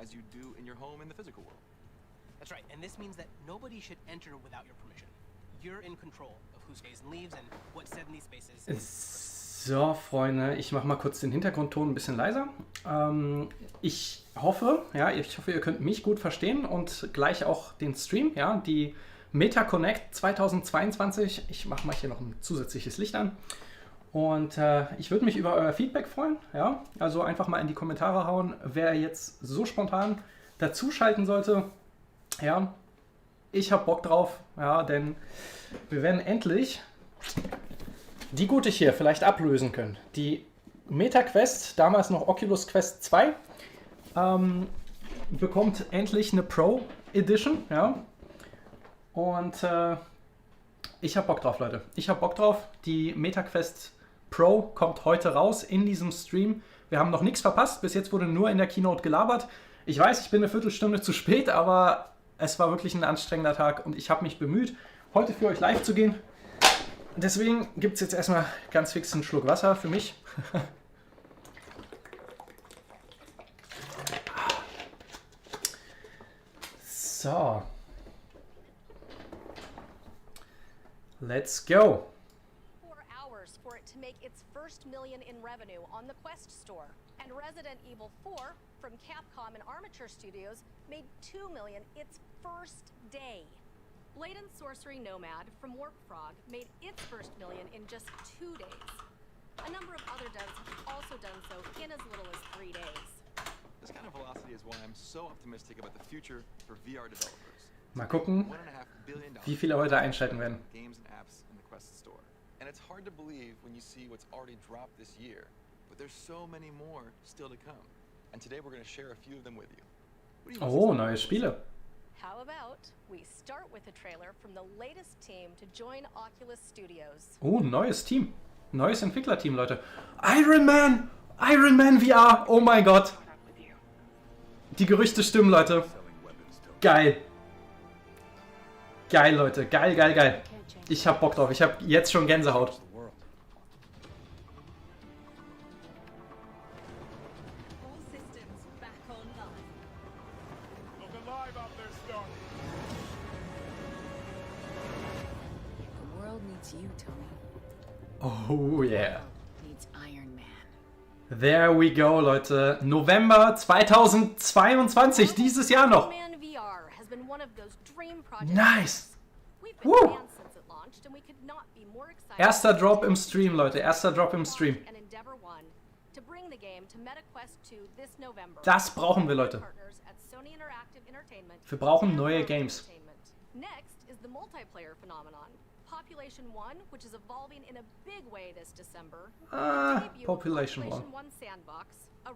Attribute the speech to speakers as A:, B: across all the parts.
A: as you do in your home in the physical world.
B: That's right, and this means that nobody should enter without your permission. You're in control of who stays and leaves and what's said in these spaces.
C: So, Freunde, ich mache mal kurz den Hintergrundton ein bisschen leiser. Ich hoffe, ihr könnt mich gut verstehen und gleich auch den Stream, ja, die Meta Connect 2022. Ich mache mal hier noch ein zusätzliches Licht an. Und ich würde mich über euer Feedback freuen, ja. Also einfach mal in die Kommentare hauen, wer jetzt so spontan dazuschalten sollte. Ja, ich habe Bock drauf, ja, denn wir werden endlich die gute hier vielleicht ablösen können. Die Meta Quest, damals noch Oculus Quest 2, bekommt endlich eine Pro Edition, ja. Und ich habe Bock drauf, Leute. Ich habe Bock drauf. Die Meta Quest Pro kommt heute raus in diesem Stream. Wir haben noch nichts verpasst. Bis jetzt wurde nur in der Keynote gelabert. Ich weiß, ich bin eine Viertelstunde zu spät, aber es war wirklich ein anstrengender Tag und ich habe mich bemüht, heute für euch live zu gehen. Deswegen gibt es jetzt erstmal ganz fix einen Schluck Wasser für mich. So. Let's go.
D: 4 hours for it to make its first million in revenue on the Quest store. And Resident Evil 4 from Capcom and Armature Studios made 2 million its first day. Blade and Sorcery Nomad from Warp Frog made its first million in just 2 days. A number of other devs have also done so in as little as 3 days.
A: This kind of velocity is why I'm so optimistic about the future for VR developers.
C: Mal gucken,
A: $1.5 billion
C: wie viele heute einschalten werden.
A: games and apps in the Quest store. And it's hard to believe when you see what's already dropped this year, but there's so many more still to come. And today we're going to share a few of them with you. What do you want to
C: Oh,
A: say?
C: neue Spiele.
D: How about we start with a trailer from the latest team to join Oculus Studios.
C: Oh, neues Team. Neues Entwicklerteam, Leute. Iron Man! Iron Man VR! Oh mein Gott! Die Gerüchte stimmen, Leute. Geil. Geil, Leute. Geil, geil, geil. Ich hab Bock drauf. Ich hab jetzt schon Gänsehaut.
D: All systems back online.
E: The world needs you, Tony.
C: Oh yeah.
E: Needs Iron Man.
C: There we go, Leute. November 2022. Dieses Jahr noch.
D: Iron Man VR has been one of those dream projects.
C: Nice.
D: We've been
C: Woo.
D: fans since it launched and we could not be more excited.
C: Erster Drop im Stream, Leute. Erster Drop im Stream.
D: And Endeavor One to bring the game to MetaQuest 2 this November.
C: Das brauchen wir, Leute.
D: Partners at Sony Interactive Entertainment.
C: Wir brauchen
D: and
C: neue
D: Marvel
C: Games.
D: Entertainment. Next is the multiplayer phenomenon. Population 1, which is evolving in a big way this December.
C: Ah,
D: The debut of
C: Population
D: Population
C: 1.
D: 1 Sandbox, a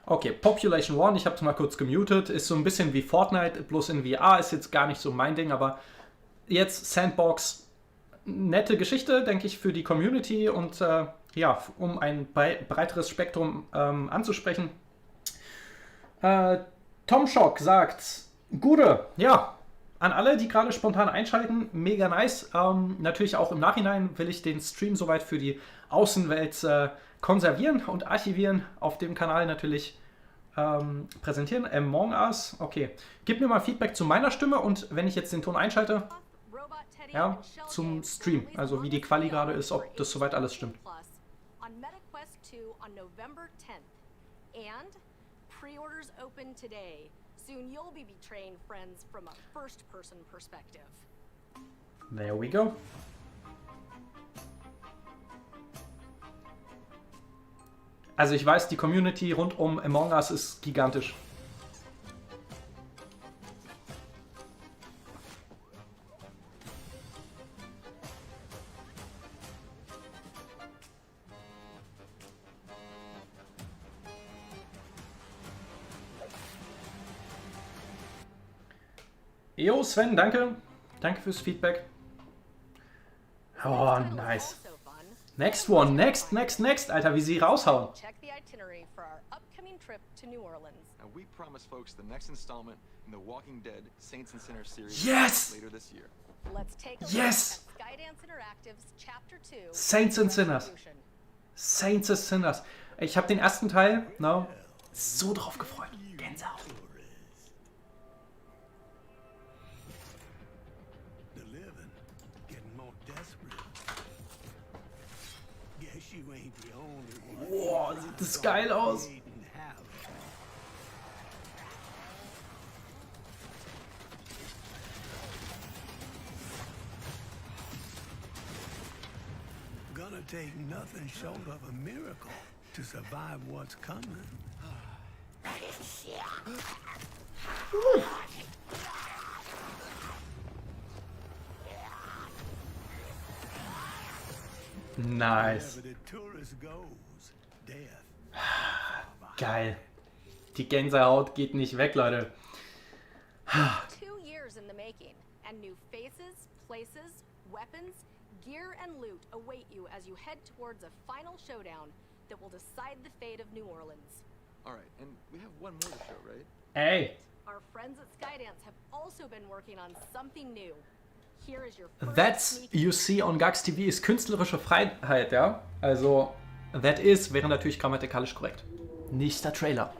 C: Okay, Population 1, ich habe es mal kurz gemutet, ist so ein bisschen wie Fortnite, bloß in VR, ist jetzt gar nicht so mein Ding, aber jetzt Sandbox, nette Geschichte, denke ich, für die Community und ja, um ein breiteres Spektrum anzusprechen. Tom Schock sagt, Gute, ja, an alle, die gerade spontan einschalten, mega nice. Natürlich auch im Nachhinein will ich den Stream soweit für die Außenwelt konservieren und archivieren, auf dem Kanal natürlich präsentieren. Among Us, okay. Gib mir mal Feedback zu meiner Stimme und wenn ich jetzt den Ton einschalte, ja, zum Stream, also wie die Quali gerade ist, ob das soweit alles stimmt.
D: On MetaQuest 2 on November 10th. And pre-orders open today. Soon you'll be betraying friends from a first-person perspective.
C: There we go. Also ich weiß, die Community rund um Among Us ist gigantisch. Jo, Sven, danke. Danke fürs Feedback. Oh, nice. Next one, next, Alter, wie sie raushauen.
D: Check the itinerary for our upcoming trip to New Orleans.
A: And we promise folks the next installment in the Walking Dead Saints and Sinners series
C: Yes!
A: later this year.
D: Let's take a
C: Yes!
D: look at Skydance Interactive's Chapter 2.
C: Saints and Sinners.
D: Revolution.
C: Saints and Sinners. Ich habe den ersten Teil so drauf gefreut. Gänsehaut. das geil aus.
F: Gonna take nothing short of a miracle to survive what's coming.
C: Nice.
F: Wherever the tourist goes, death.
C: Geil. Die Gänsehaut geht nicht weg, Leute.
D: 2 years in the making, and new faces, places, weapons, gear, and loot await you as you head towards a final showdown that will decide the fate of New Orleans.
A: All right, and we have one more to show, right?
C: Ey,
D: Our friends at Skydance have also been working on something new. Here is your first
C: that's
D: sneak
C: you see on GucksTV ist künstlerische Freiheit, ja? Also, that is wäre natürlich grammatikalisch korrekt. Nächster Trailer.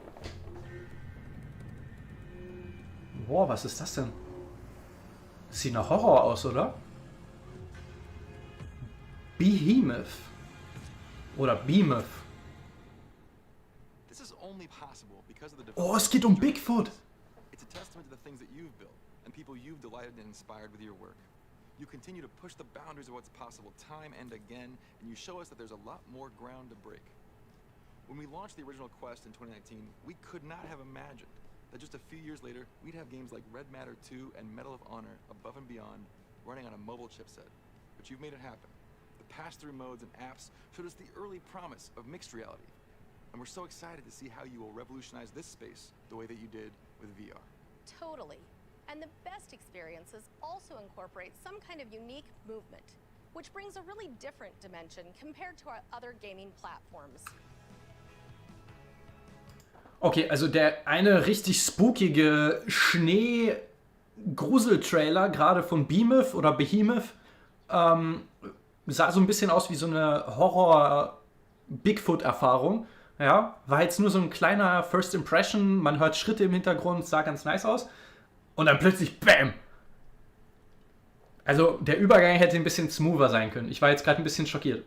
C: Boah, was ist das denn? Sieht nach Horror aus, oder? Behemoth. Oder Behemoth.
A: This is only possible because of the
C: Oh, es geht um Bigfoot.
A: It's a testament to the things that you've built and people you've delighted and inspired with your work. You continue to push the boundaries of what's possible time and again, and you show us that there's a lot more ground to break. When we launched the original Quest in 2019, we could not have imagined that just a few years later, we'd have games like Red Matter 2 and Medal of Honor Above and Beyond running on a mobile chipset. But you've made it happen. The pass-through modes and apps showed us the early promise of mixed reality. And we're so excited to see how you will revolutionize this space the way that you did with VR.
D: Totally. And the best experiences also incorporate some kind of unique movement, which brings a really different dimension compared to our other gaming platforms.
C: Okay, also der eine richtig spookige Schnee-Grusel-Trailer, gerade von Behemoth oder Behemoth, sah so ein bisschen aus wie so eine Horror-Bigfoot-Erfahrung. Ja, war jetzt nur so ein kleiner First Impression, man hört Schritte im Hintergrund, sah ganz nice aus. Und dann plötzlich BAM! Also der Übergang hätte ein bisschen smoother sein können. Ich war jetzt gerade ein bisschen schockiert.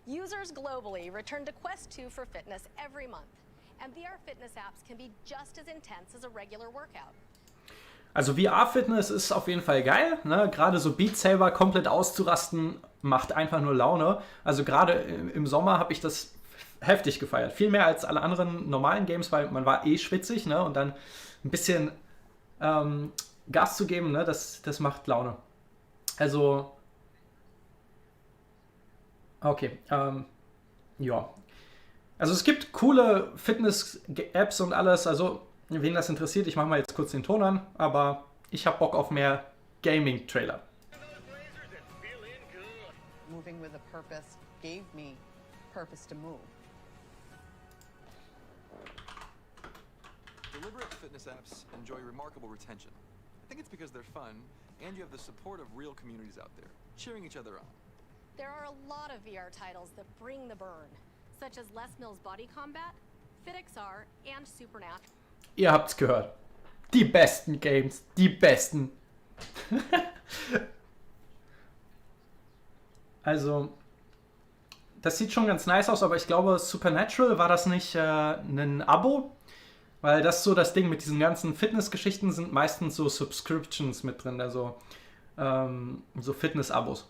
D: Users globally return to Quest 2 for fitness every month, and VR fitness apps can be just as intense as a regular workout.
C: Also VR-Fitness ist auf jeden Fall geil, ne? Gerade so Beat Saber komplett auszurasten, macht einfach nur Laune. Also gerade im Sommer habe ich das heftig gefeiert. Viel mehr als alle anderen normalen Games, weil man war eh schwitzig, ne? Und dann ein bisschen Gas zu geben, ne? Das macht Laune. Also okay, ja. Also es gibt coole Fitness-Apps und alles, also wen das interessiert, ich mache mal jetzt kurz den Ton an, aber ich habe Bock auf mehr Gaming-Trailer.
G: Moving with a purpose gave me purpose to move.
A: Deliberate fitness apps enjoy remarkable retention. I think it's because they're fun, and you have the support of real communities out there, cheering each other on.
D: There are a lot of VR titles that bring the burn, such as Les Mills Body Combat, FitXR, and Supernatural.
C: Ihr habt's gehört. Die besten Games, die besten. Also, das sieht schon ganz nice aus, aber ich glaube, Supernatural, war das nicht ein Abo? Weil das so das Ding mit diesen ganzen Fitness-Geschichten sind meistens so Subscriptions mit drin, also so Fitness-Abos.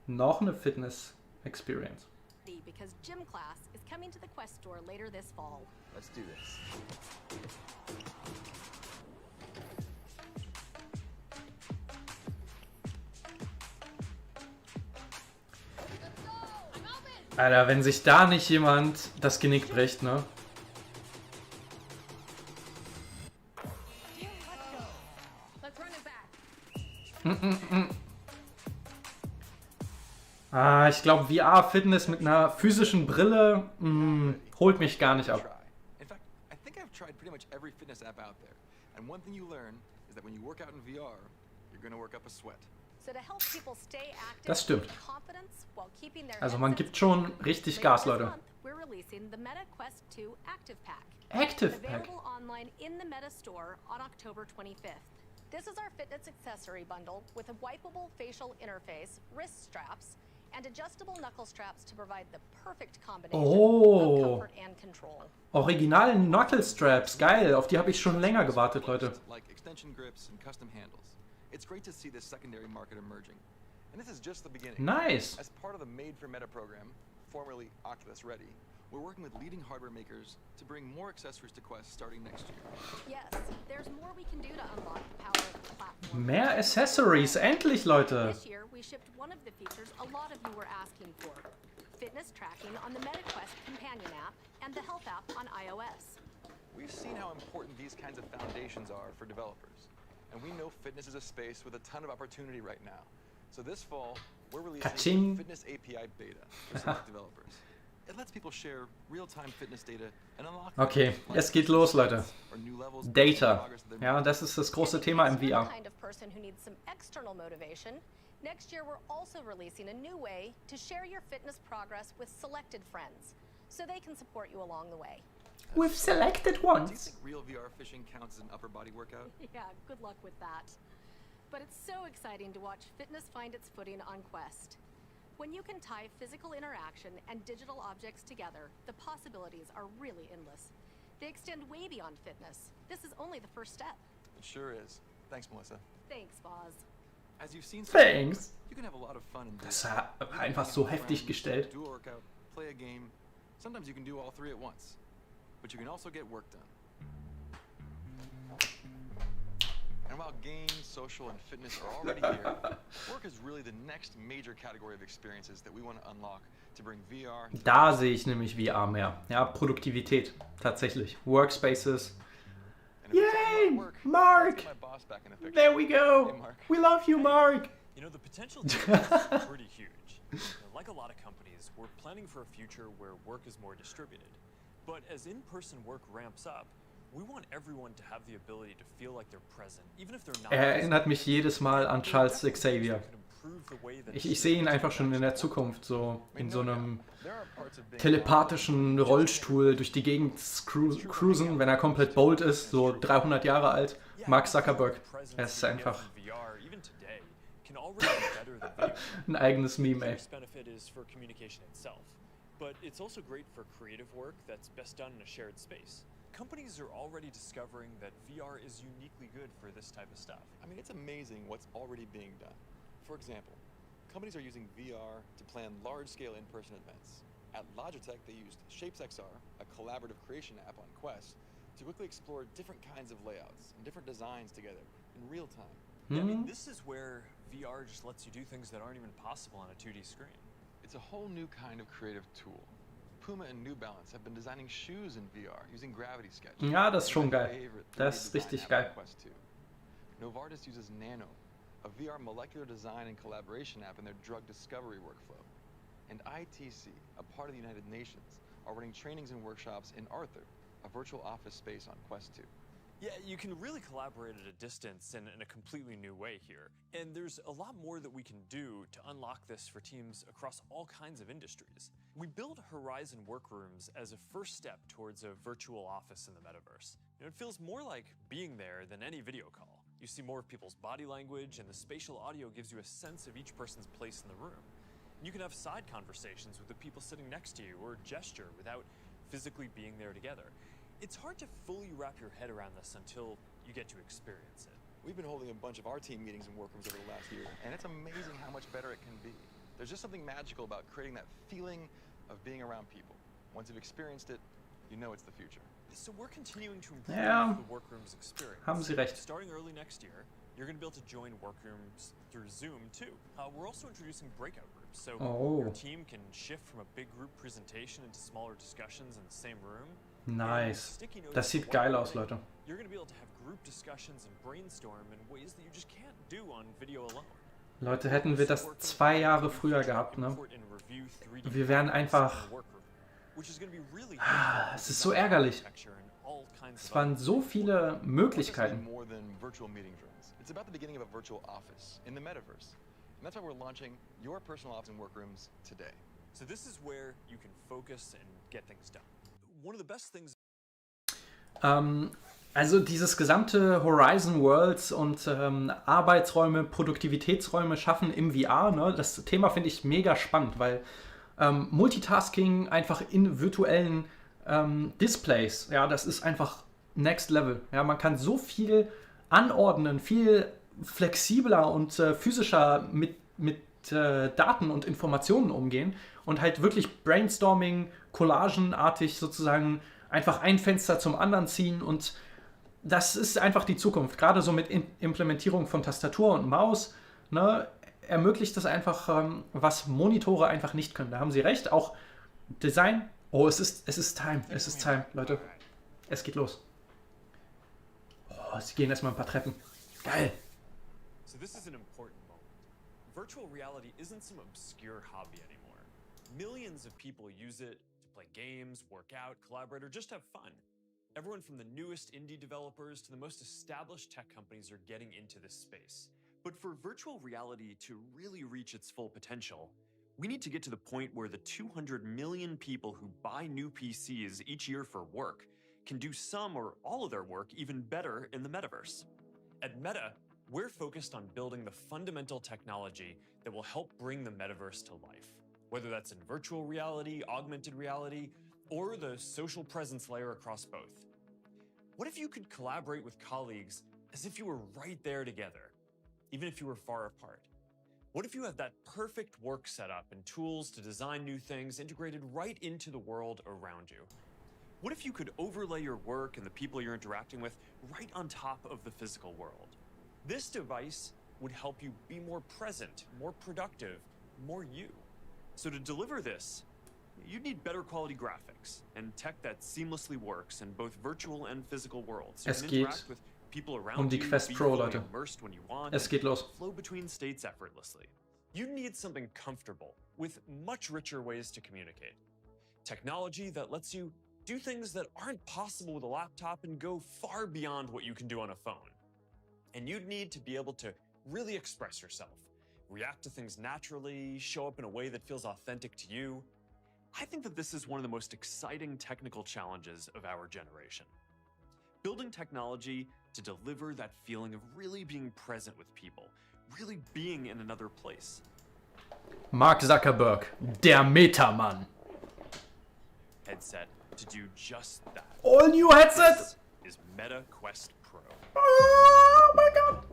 C: Noch eine Fitness-Experience.
D: Because gym class is coming to the Quest store later this fall.
A: Let's do this.
C: Alter, wenn sich da nicht jemand das Genick bricht, ne?
D: Let's run it back.
C: Ich glaube, VR-Fitness mit einer physischen Brille holt mich gar nicht ab.
A: In fact, I think I've tried pretty much every fitness app out there. And one thing you learn is that when you work out in VR, you're going to work up a sweat.
D: So to help people stay active
C: Das stimmt.
D: with confidence while keeping their
C: Also man
D: headsets
C: gibt schon
D: clean,
C: richtig
D: later
C: Gas,
D: this
C: Leute.
D: month, we're releasing the Meta Quest 2 Active Pack.
C: Active Pack.
D: Available online in the Meta Store on October 25th. This is our fitness accessory bundle with a wipeable facial interface, wrist straps, and adjustable knuckle straps to provide the perfect combination of comfort and control.
C: Original Knuckle Straps, geil. Auf die habe ich schon länger gewartet, Leute.
A: Like extension grips and custom handles. It's great to see this secondary market emerging. And this is just the beginning.
C: Nice.
A: As part of the Made for Meta program, formerly Oculus Ready, we're working with leading hardware makers to bring more accessories to Quest starting next year.
D: Yes, there's more we can do to unlock the power of the platform.
C: Mehr Accessories, endlich, Leute.
D: This year, we shipped one of the features a lot of you were asking for. Fitness tracking on the MetaQuest companion app and the health app on iOS.
A: We've seen how important these kinds of foundations are for developers. And we know fitness is a space with a ton of opportunity right now. So this fall, we're releasing
C: Ka-ching.
A: the Fitness API Beta for select developers. It lets people share real-time fitness data and unlock
C: Okay, es geht los, Leute. Data. Ja, das ist das große Thema im VR.
D: Kind of person who needs some external motivation. Next year, we're also releasing a new way to share your fitness progress with selected friends, so they can support you along the way.
C: With selected
A: Do you
C: ones.
A: think real VR fishing counts as an upper body workout?
D: Yeah, good luck with that. But it's so exciting to watch fitness find its footing on Quest. When you can tie physical interaction and digital objects together, the possibilities are really endless. They extend way beyond fitness. This is only the first step.
A: It sure is. Thanks, Melissa.
D: Thanks, Boz.
A: As you've seen,
C: Thanks.
A: you can have a lot of fun in
C: Das
A: VR.
C: ist einfach so heftig gestellt.
A: Do a workout, play a game. Sometimes you can do all three at once. But you can also get work done. And while games, social, and fitness are already here, work is really the next major category of experiences that we want to unlock to bring VR.
C: Da sehe ich nämlich VR mehr. Ja, Produktivität. Tatsächlich. Workspaces.
A: And if we're talking
C: Yay!
A: about work,
C: Mark!
A: let's get my boss back in the picture.
C: There we go.
A: Hey, Mark.
C: We love you, Mark.
H: You know, the potential here is pretty huge. You know, like a lot of companies, we're planning for a future where work is more distributed. But as in-person work ramps up, we want everyone to have the ability to feel like they're present, even if they're not.
C: Erinnert mich jedes Mal an Charles Xavier. Ich sehe ihn einfach schon in der Zukunft, so in so einem telepathischen Rollstuhl durch die Gegend cruisen, wenn er komplett bold ist, so 300 Jahre alt. Mark Zuckerberg. Er ist einfach ein eigenes Meme, ey.
H: But it's also great for creative work that's best done in a shared space. Companies are already discovering that VR is uniquely good for this type of stuff.
A: I mean, it's amazing what's already being done. For example, companies are using VR to plan large-scale in-person events. At Logitech, they used Shapes XR, a collaborative creation app on Quest, to quickly explore different kinds of layouts and different designs together in real time.
H: Yeah, I mean, this is where VR just lets you do things that aren't even possible on a 2D screen.
A: It's a whole new kind of creative tool. Puma and New Balance have been designing shoes in VR using Gravity Sketch.
C: Ja, das ist schon geil. Das ist richtig geil.
A: Novartis uses Nano, a VR molecular design and collaboration app in their drug discovery workflow. And ITC, a part of the United Nations, are running trainings and workshops in Arthur, a virtual office space on Quest 2.
H: Yeah, you can really collaborate at a distance in a completely new way here. And there's a lot more that we can do to unlock this for teams across all kinds of industries. We build Horizon Workrooms as a first step towards a virtual office in the metaverse. You know, it feels more like being there than any video call. You see more of people's body language, and the spatial audio gives you a sense of each person's place in the room. You can have side conversations with the people sitting next to you or gesture without physically being there together. It's hard to fully wrap your head around this until you get to experience it.
A: We've been holding a bunch of our team meetings and workrooms over the last year, and it's amazing how much better it can be. There's just something magical about creating that feeling of being around people. Once you've experienced it, you know it's the future.
H: So we're continuing to improve the workrooms experience.
C: Haben Sie recht.
H: Starting early next year, you're going to be able to join workrooms through Zoom too. We're also introducing breakout groups, so your team can shift from a big group presentation into smaller discussions in the same room.
C: Nice. Das sieht geil aus, Leute.
H: You're going to be able to have group discussions and brainstorm in ways that you just can't do on video alone.
C: Leute, hätten wir das 2 Jahre früher gehabt, ne? Wir wären einfach... Es ist so ärgerlich.
H: all kinds
C: Es
H: of
C: waren
H: other
C: so viele
A: This is
C: Möglichkeiten.
A: more than virtual meeting rooms. It's about the beginning of a virtual office in the metaverse. And that's why we're launching your personal office and workrooms today.
H: So this is where you can focus and get things done. One of the best things.
C: Also dieses gesamte Horizon Worlds und Arbeitsräume, Produktivitätsräume schaffen im VR, ne? Das Thema finde ich mega spannend, weil Multitasking einfach in virtuellen Displays, ja, das ist einfach Next Level. Ja, man kann so viel anordnen, viel flexibler und physischer mit Daten und Informationen umgehen und halt wirklich Brainstorming, Collagenartig sozusagen einfach ein Fenster zum anderen ziehen, und das ist einfach die Zukunft. Gerade so mit Implementierung von Tastatur und Maus, ne, ermöglicht das einfach, was Monitore einfach nicht können. Da haben Sie recht. Auch Design. Oh, es ist Time. Es ist Time, Leute. Es geht los. Oh, Sie gehen erstmal ein paar Treppen. Geil.
H: So this is an important moment. Virtual reality isn't some obscure hobby anymore. Millions of people use it to play games, work out, collaborate, or just have fun. Everyone from the newest indie developers to the most established tech companies are getting into this space. But for virtual reality to really reach its full potential, we need to get to the point where the 200 million people who buy new PCs each year for work can do some or all of their work even better in the metaverse. At Meta, we're focused on building the fundamental technology that will help bring the metaverse to life, whether that's in virtual reality, augmented reality, or the social presence layer across both. What if you could collaborate with colleagues as if you were right there together, even if you were far apart? What if you had that perfect work setup and tools to design new things integrated right into the world around you? What if you could overlay your work and the people you're interacting with right on top of the physical world? This device would help you be more present, more productive, more you. So to deliver this, you'd need better quality graphics and tech that seamlessly works in both virtual and physical worlds. So you can interact with people around
C: die
H: you,
C: Quest
H: be
C: Pro,
H: fully
C: Leute.
H: immersed when you want,
C: Es geht los.
H: flow between states effortlessly. You need something comfortable with much richer ways to communicate. Technology that lets you do things that aren't possible with a laptop and go far beyond what you can do on a phone. And you'd need to be able to really express yourself, react to things naturally, show up in a way that feels authentic to you. I think that this is one of the most exciting technical challenges of our generation. Building technology to deliver that feeling of really being present with people, really being in another place.
C: Mark Zuckerberg, der Metamann.
H: Headset to do just that.
C: All new headset.
H: This is Meta Quest Pro.
C: Oh my god.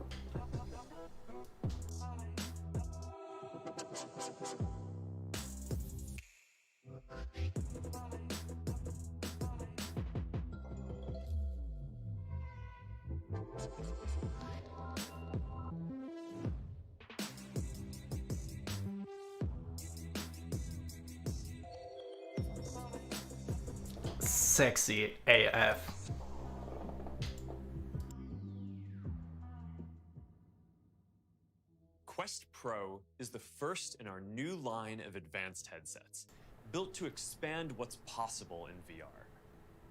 C: Sexy AF.
H: Quest Pro is the first in our new line of advanced headsets, built to expand what's possible in VR.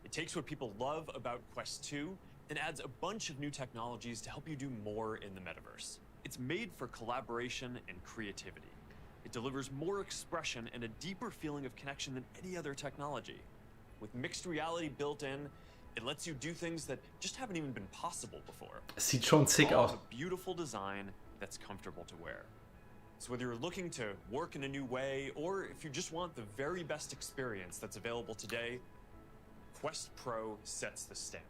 H: It takes what people love about Quest 2 and adds a bunch of new technologies to help you do more in the metaverse. It's made for collaboration and creativity. It delivers more expression and a deeper feeling of connection than any other technology. With mixed reality built in, it lets you do things that just haven't even been possible before.
C: Es sieht schon sick
H: All
C: aus.
H: with a beautiful design that's comfortable to wear. So whether you're looking to work in a new way, or if you just want the very best experience that's available today, Quest Pro sets the standard.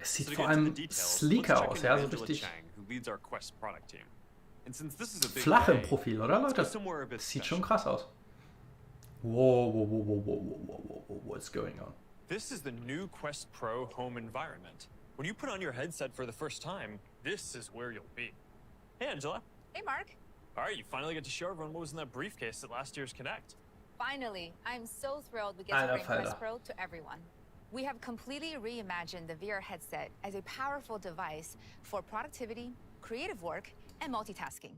C: Es sieht
H: So to
C: vor
H: get into
C: allem
H: the details,
C: sleeker
H: let's check
C: aus,
H: in
C: ja,
H: with
C: so
H: Angela
C: richtig
H: Chang, who leads our Quest product team. And since this is a big
C: flach im
H: day,
C: Profil, oder
H: let's go
C: Leute?
H: somewhere a bit
C: Sieht
H: special.
C: schon krass aus. Whoa, whoa, whoa, whoa, whoa, whoa, whoa, whoa, what's going on?
H: This is the new Quest Pro home environment. When you put on your headset for the first time, this is where you'll be. Hey, Angela.
I: Hey, Mark.
H: All right, you finally get to show everyone what was in that briefcase at last year's Connect.
I: Finally, I'm so thrilled we get to
C: Alter
I: bring
C: Falter.
I: Quest Pro to everyone. We have completely reimagined the VR headset as a powerful device for productivity, creative work, and multitasking.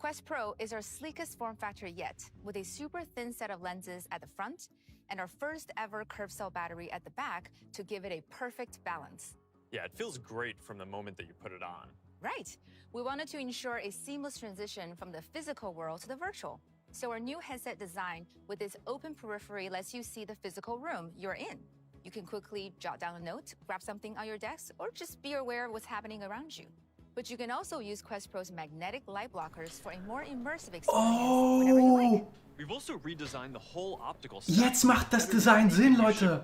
I: Quest Pro is our sleekest form factor yet, with a super thin set of lenses at the front and our first ever curved cell battery at the back to give it a perfect balance.
H: Yeah, it feels great from the moment that you put it on.
I: Right. We wanted to ensure a seamless transition from the physical world to the virtual. So our new headset design with its open periphery lets you see the physical room you're in. You can quickly jot down a note, grab something on your desk, or just be aware of what's happening around you. But you can also use Quest Pro's magnetic light blockers for a more immersive experience whenever you like.
H: We've also redesigned the whole optical
C: Jetzt macht das Design Sinn, Leute.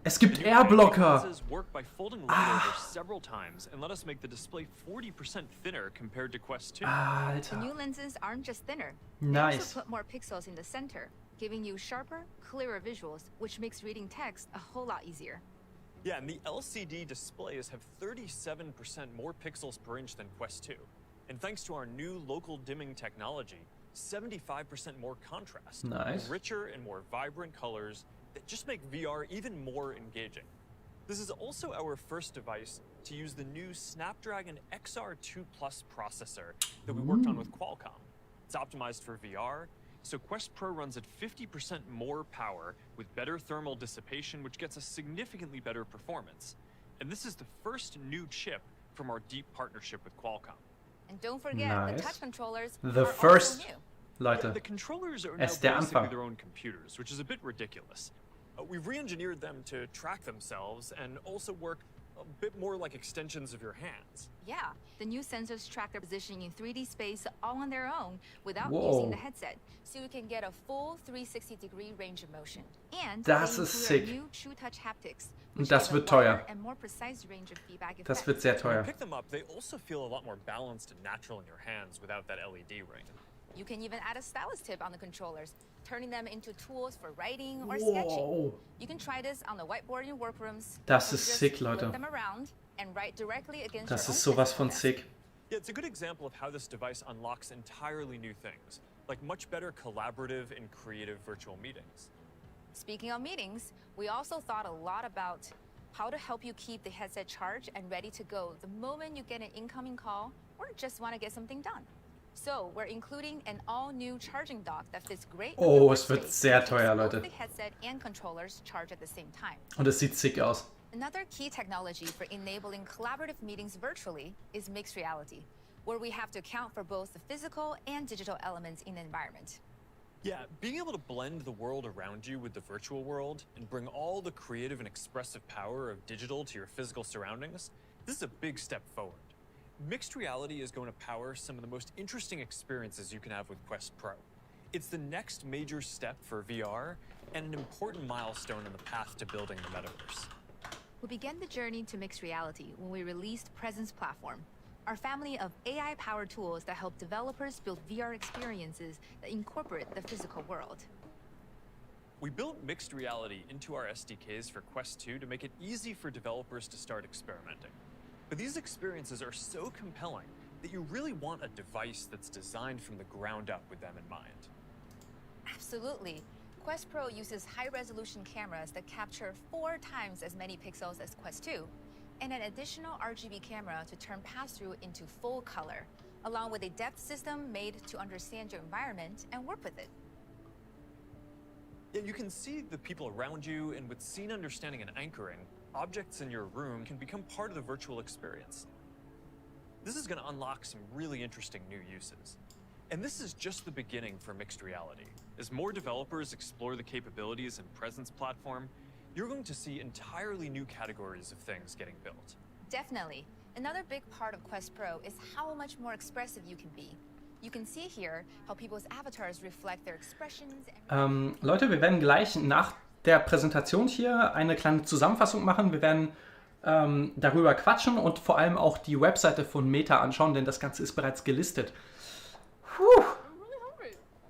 C: Es gibt Airblocker.
H: Work by folding light over several times and let us make the display 40% thinner compared to Quest 2.
I: The
C: Alter.
I: new lenses aren't just thinner. They
C: Nice.
I: also put more pixels in the center, giving you sharper, clearer visuals, which makes reading text a whole lot easier.
H: Yeah, and the LCD displays have 37% more pixels per inch than Quest 2. And thanks to our new local dimming technology, 75% more contrast.
C: Nice.
H: Richer and more vibrant colors that just make VR even more engaging. This is also our first device to use the new Snapdragon XR2 Plus processor that we worked on with Qualcomm. It's optimized for VR, so Quest Pro runs at 50% more power with better thermal dissipation, which gets a significantly better performance. And this is the first new chip from our deep partnership with Qualcomm.
I: And don't forget,
C: Nice.
I: the touch controllers
C: The
I: are
C: first,
I: also new.
C: Leute.
H: The controllers are now
C: Es ist der
H: basically
C: Anfang.
H: their own computers, which is a bit ridiculous. We've re-engineered them to track themselves and also work a bit more like extensions of your hands.
I: Yeah, the new sensors track their positioning in 3D space all on their own without
C: Whoa.
I: using the headset, so you can get a full 360-degree range of motion. And
C: Das
I: they
C: ist
I: include our
C: sick.
I: new True Touch haptics,
C: Und
I: which
C: das
I: give a
C: wird teuer.
I: wider and more precise range of feedback
C: Das
I: effect.
C: wird sehr
H: When
C: teuer.
H: you pick them up, they also feel a lot more balanced and natural in your hands without that LED ring.
I: You can even add a stylus tip on the controllers, turning them into tools for writing or
C: Whoa.
I: sketching. You can try this on the whiteboard in workrooms.
C: Das
I: or
C: ist
I: just
C: sick,
I: flip
C: Leute.
I: them around and write directly against
C: Das
I: your
C: ist
I: own
C: sowas
I: physical
C: von
I: desk.
C: sick.
H: Yeah, it's a good example of how this device unlocks entirely new things, like much better collaborative and creative virtual meetings.
I: Speaking of meetings, we also thought a lot about how to help you keep the headset charged and ready to go the moment you get an incoming call or just want to get something done. So we're including an all-new charging dock that fits great with
C: Oh,
I: your
C: es wird
I: workspace
C: sehr
I: and keeps
C: teuer,
I: both
C: Leute.
I: the headset and controllers charged at the same time.
C: Und es sieht sick aus.
I: Another key technology for enabling collaborative meetings virtually is mixed reality, where we have to account for both the physical and digital elements in the environment.
H: Yeah, being able to blend the world around you with the virtual world and bring all the creative and expressive power of digital to your physical surroundings, this is a big step forward. Mixed reality is going to power some of the most interesting experiences you can have with Quest Pro. It's the next major step for VR and an important milestone in the path to building the metaverse.
I: We began the journey to mixed reality when we released Presence Platform, our family of AI-powered tools that help developers build VR experiences that incorporate the physical world.
H: We built mixed reality into our SDKs for Quest 2 to make it easy for developers to start experimenting. But these experiences are so compelling that you really want a device that's designed from the ground up with them in mind.
I: Absolutely. Quest Pro uses high-resolution cameras that capture 4 times as many pixels as Quest 2, and an additional RGB camera to turn pass-through into full color, along with a depth system made to understand your environment and work with it.
H: Yeah, you can see the people around you, and with scene understanding and anchoring, objects in your room can become part of the virtual experience. This is going to unlock some really interesting new uses. And this is just the beginning for mixed reality. As more developers explore the capabilities in Presence Platform, you're going to see entirely new categories of things getting built.
I: Definitely. Another big part of Quest Pro is how much more expressive you can be. You can see here how people's avatars reflect their expressions and
C: Leute, wir werden gleich nach der Präsentation hier eine kleine Zusammenfassung machen. Wir werden darüber quatschen und vor allem auch die Webseite von Meta anschauen, denn das Ganze ist bereits gelistet. Puh.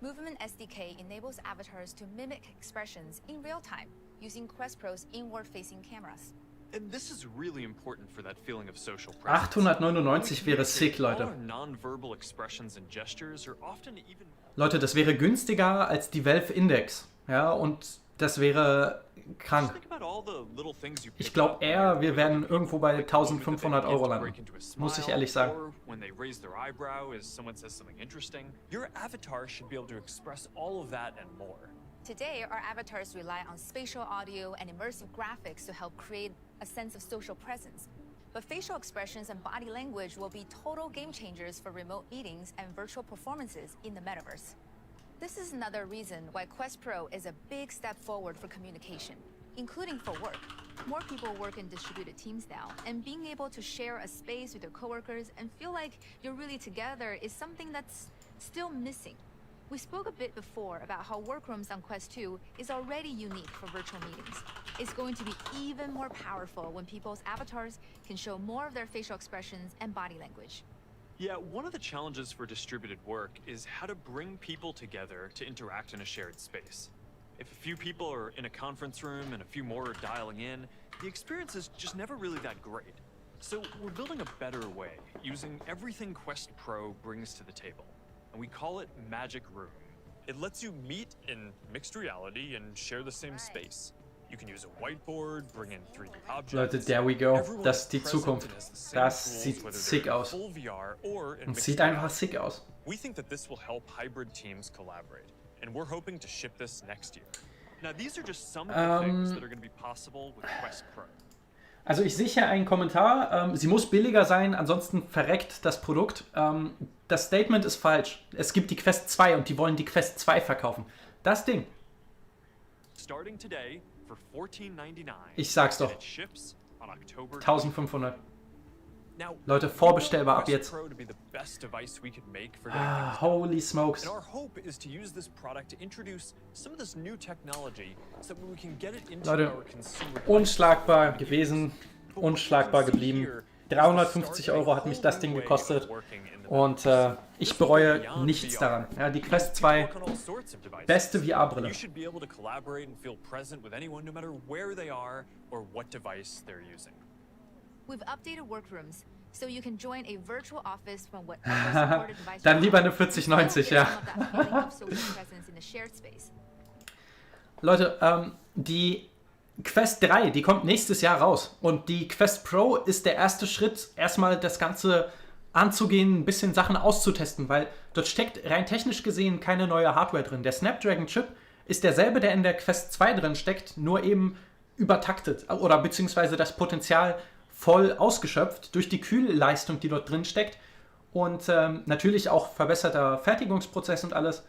I: Movement SDK enables avatars to mimic expressions in real time using Quest Pro's inward-facing cameras.
H: And this is really important for that feeling of social presence.
C: 899 wäre sick,
H: All
C: Leute.
H: our non-verbal expressions and gestures are often even
C: Leute, das wäre günstiger als die Valve Index. Ja, und Das wäre krank. Ich glaube eher, wir werden irgendwo bei 1.500 € landen. Muss ich ehrlich sagen.
H: When they raise their eyebrow as someone says something interesting. Your avatar should be able to express all of that and more.
I: Today, our avatars rely on spatial audio and immersive graphics to help create a sense of social presence. But facial expressions and body language will be total game changers for remote meetings and virtual performances in the metaverse. This is another reason why Quest Pro is a big step forward for communication, including for work. More people work in distributed teams now, and being able to share a space with your coworkers and feel like you're really together is something that's still missing. We spoke a bit before about how Workrooms on Quest 2 is already unique for virtual meetings. It's going to be even more powerful when people's avatars can show more of their facial expressions and body language.
H: Yeah, one of the challenges for distributed work is how to bring people together to interact in a shared space. If a few people are in a conference room and a few more are dialing in, the experience is just never really that great. So we're building a better way, using everything Quest Pro brings to the table. And we call it Magic Room. It lets you meet in mixed reality and share the same space. You can use a whiteboard, bring in 3D objects.
C: Leute, there we go. Das ist die Zukunft. Das sieht sick aus. Und sieht einfach sick aus.
H: We think that this will help hybrid teams collaborate, and we're hoping to ship this next year. Now, these are just some of the things that are going to be possible with Quest Pro.
C: Also ich sehe hier einen Kommentar, sie muss billiger sein, ansonsten verreckt das Produkt. Das Statement ist falsch. Es gibt die Quest 2 und die wollen die Quest 2 verkaufen. Das Ding.
H: Starting today for $14.99.
C: Ich sag's doch. 1.500. Leute, vorbestellbar ab jetzt. Holy smokes. Leute, unschlagbar gewesen, unschlagbar geblieben. 350 € hat mich das Ding gekostet und ich bereue nichts daran. Ja, die Quest 2, beste VR-Brille.
I: We've updated Workrooms, so you can join a virtual office from whatever supported device.
C: Dann lieber eine 4090, ja. Leute, die Quest 3, die kommt nächstes Jahr raus. Und die Quest Pro ist der erste Schritt, erstmal das Ganze anzugehen, ein bisschen Sachen auszutesten, weil dort steckt rein technisch gesehen keine neue Hardware drin. Der Snapdragon-Chip ist derselbe, der in der Quest 2 drin steckt, nur eben übertaktet oder beziehungsweise das Potenzial voll ausgeschöpft durch die Kühlleistung, die dort drin steckt und natürlich auch verbesserter Fertigungsprozess und alles.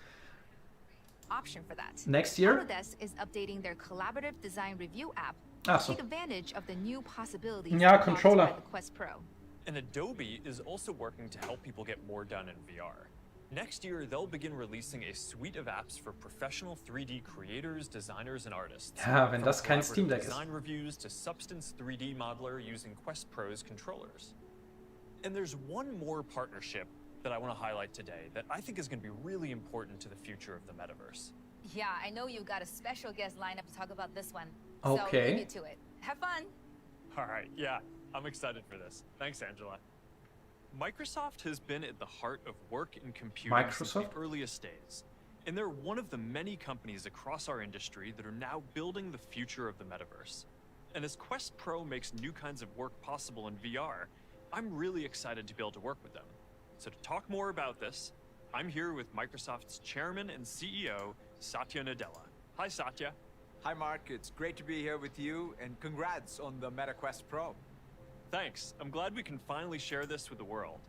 I: Option for that.
C: Next year,
I: Autodesk is updating their collaborative design review app
C: Ach
I: to
C: so.
I: take advantage of the new possibilities
C: Ja,
I: unlocked
C: Controller.
I: by the Quest Pro.
H: And Adobe is also working to help people get more done in VR. Next year, they'll begin releasing a suite of apps for professional 3D creators, designers, and artists.
C: Ja, wenn
H: From
C: das kein
H: collaborative
C: Steam Deck ist.
H: design reviews to Substance 3D modeler using Quest Pro's controllers. And there's one more partnership that I want to highlight today that I think is going to be really important to the future of the metaverse.
I: Yeah, I know you've got a special guest lined up to talk about this one.
C: Okay.
I: So leave you to it. Have fun.
H: All right, yeah, I'm excited for this. Thanks, Angela. Microsoft has been at the heart of work and computing since the earliest days. And they're one of the many companies across our industry that are now building the future of the metaverse. And as Quest Pro makes new kinds of work possible in VR, I'm really excited to be able to work with them. So to talk more about this, I'm here with Microsoft's chairman and CEO, Satya Nadella. Hi, Satya.
J: Hi, Mark. It's great to be here with you, and congrats on the Meta Quest Pro.
H: Thanks. I'm glad we can finally share this with the world.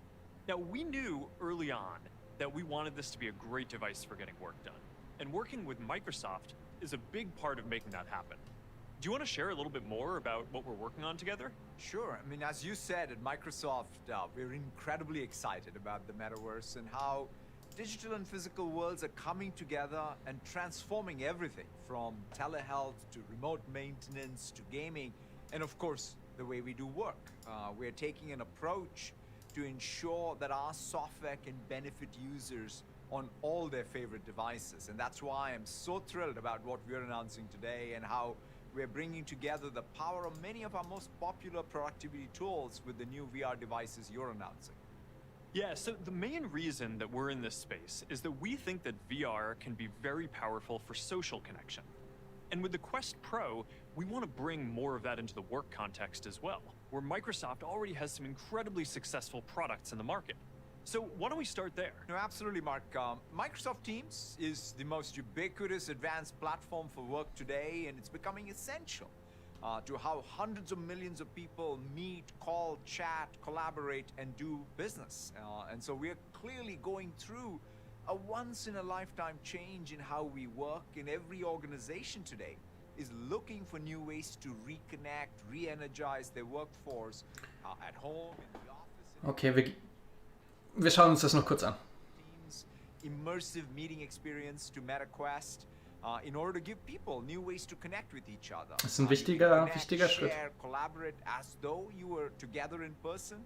H: Now, we knew early on that we wanted this to be a great device for getting work done. And working with Microsoft is a big part of making that happen. Do you want to share a little bit more about what we're working on together?
J: Sure. I mean, as you said, at Microsoft, we're incredibly excited about the metaverse and how digital and physical worlds are coming together and transforming everything from telehealth to remote maintenance to gaming, and of course, the way we do work. We're taking an approach to ensure that our software can benefit users on all their favorite devices. And that's why I'm so thrilled about what we're announcing today and how we're bringing together the power of many of our most popular productivity tools with the new VR devices you're announcing.
H: Yeah, so the main reason that we're in this space is that we think that VR can be very powerful for social connection. And with the Quest Pro, we want to bring more of that into the work context as well, where Microsoft already has some incredibly successful products in the market. So why don't we start there?
J: No, absolutely, Mark. Microsoft Teams is the most ubiquitous advanced platform for work today, and it's becoming essential to how hundreds of millions of people meet, call, chat, collaborate, and do business. And so we are clearly going through a once-in-a-lifetime change in how we work, and every organization today is looking for new ways to reconnect, re-energize their workforce at home, in the office.
C: Okay, wir schauen uns das noch kurz an.
J: Teams, immersive meeting experience to MetaQuest, in order to give people new ways to connect with each other.
C: Das ist ein wichtiger Schritt.
J: Share, collaborate as though you were together in person.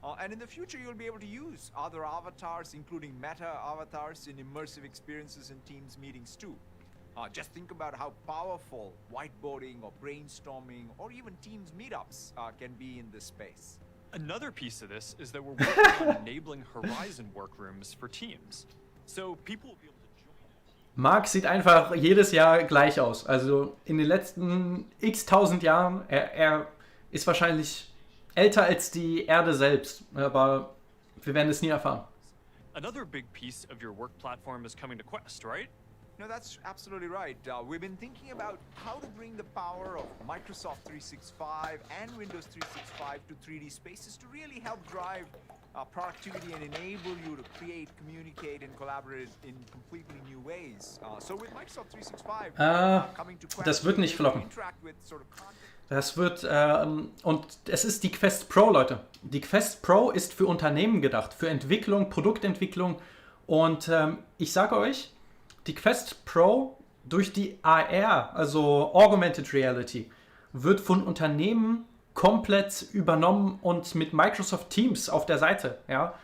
J: And in the future, you'll be able to use other avatars, including meta avatars, in immersive experiences and Teams meetings too. Just think about how powerful whiteboarding or brainstorming or even Teams meetups can be in this space.
H: Another piece of this is that we're working on enabling Horizon workrooms for Teams. So people will be able to join.
C: Mark sieht einfach jedes Jahr gleich aus. Also in den letzten x-tausend Jahren, er ist wahrscheinlich älter als die Erde selbst, aber wir werden es nie erfahren.
H: Another big piece of your work platform is coming to Quest, right?
J: No, that's absolutely right. We've been thinking about how to bring the power of Microsoft 365 and Windows 365 to 3D spaces to really help drive productivity and enable you to create, communicate, and collaborate in completely new ways. So with Microsoft 365 coming to Quest,
C: das wird nicht floppen.
J: interact with sort of content.
C: Das wird, und es ist die Quest Pro, Leute. Die Quest Pro ist für Unternehmen gedacht, für Entwicklung, Produktentwicklung. Und ich sage euch, die Quest Pro durch die AR, also Augmented Reality, wird von Unternehmen komplett übernommen und mit Microsoft Teams auf der Seite, ja,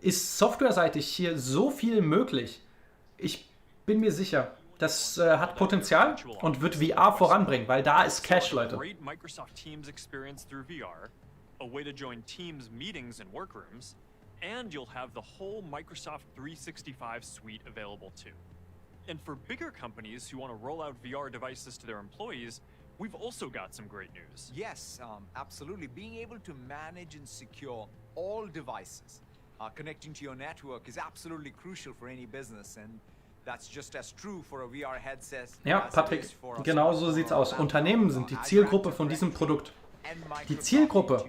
C: ist softwareseitig hier so viel möglich. Ich bin mir sicher, das hat Potenzial und wird VR voranbringen, weil da ist Cash, Leute.
H: Great Microsoft Teams experience through VR, a way to join Teams meetings and workrooms, and you'll have the whole Microsoft 365 suite available too. And for bigger companies who want to roll out VR devices to their employees, we've also got some great news.
J: Yes, absolutely. Being able to manage and secure all devices connecting to your network is absolutely crucial for any business, and that's just as true for a VR headset.
C: Ja, Patrick, genau so sieht's aus. Unternehmen sind die Zielgruppe von diesem Produkt. Die Zielgruppe,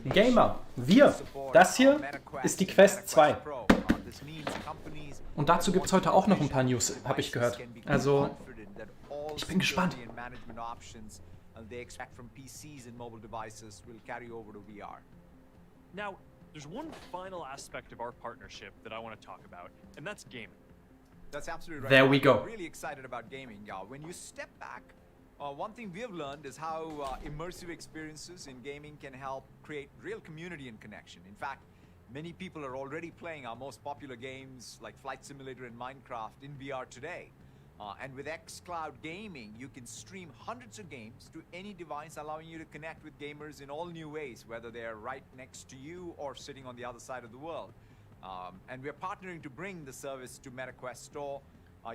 C: Gamer, wir, das hier ist die Quest 2. Und dazu gibt es heute auch noch ein paar News, habe ich gehört. Also, ich bin gespannt.
H: Now, there's one final aspect of our partnership that I want to talk about, and that's gaming.
J: That's absolutely right.
C: There we go.
J: I'm really excited about gaming. When you step back, one thing we have learned is how immersive experiences in gaming can help create real community and connection. In fact, many people are already playing our most popular games like Flight Simulator and Minecraft in VR today. And with Xcloud Gaming, you can stream hundreds of games to any device, allowing you to connect with gamers in all new ways, whether they're right next to you or sitting on the other side of the world. And we're partnering to bring the service to MetaQuest Store.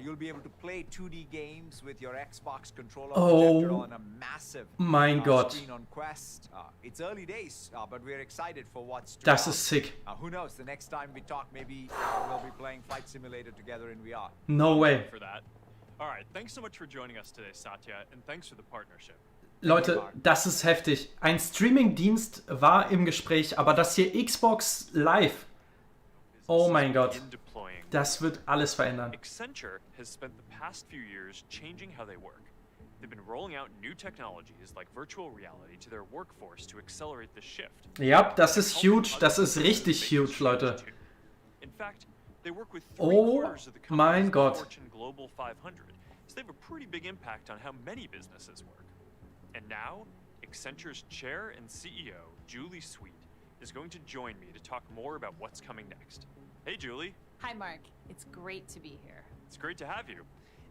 J: You'll be able to play 2D games with your Xbox controller projected on a massive screen on Quest. It's early days, but we're excited for what's to come.
C: Das ist sick.
J: Who knows, the next time we talk, maybe we'll be playing Flight Simulator together in VR.
C: No way.
H: For that. All right, thanks so much for joining us today, Satya, and thanks for the partnership.
C: Leute, das ist heftig. Ein Streaming-Dienst war im Gespräch, aber das hier Xbox Live. Oh mein Gott. Das wird alles verändern.
H: Accenture has spent the past few years changing how they work. They've been rolling out new technologies like virtual reality to their workforce to accelerate the shift.
C: Ja, das ist huge. Das ist richtig huge, Leute.
H: In fact, they work with 3/4 of the companies in the Fortune Global 500. So they have a pretty big impact on how many businesses work. And now, Accenture's chair and CEO, Julie Sweet, is going to join me to talk more about what's coming next. Hey, Julie.
E: Hi, Mark. It's great to be here.
H: It's great to have you.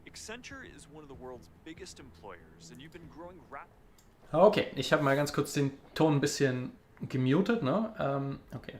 H: Accenture is one of the world's biggest employers, and you've been growing rapidly.
C: Okay, ich habe mal ganz kurz den Ton ein bisschen gemutet, ne? Okay.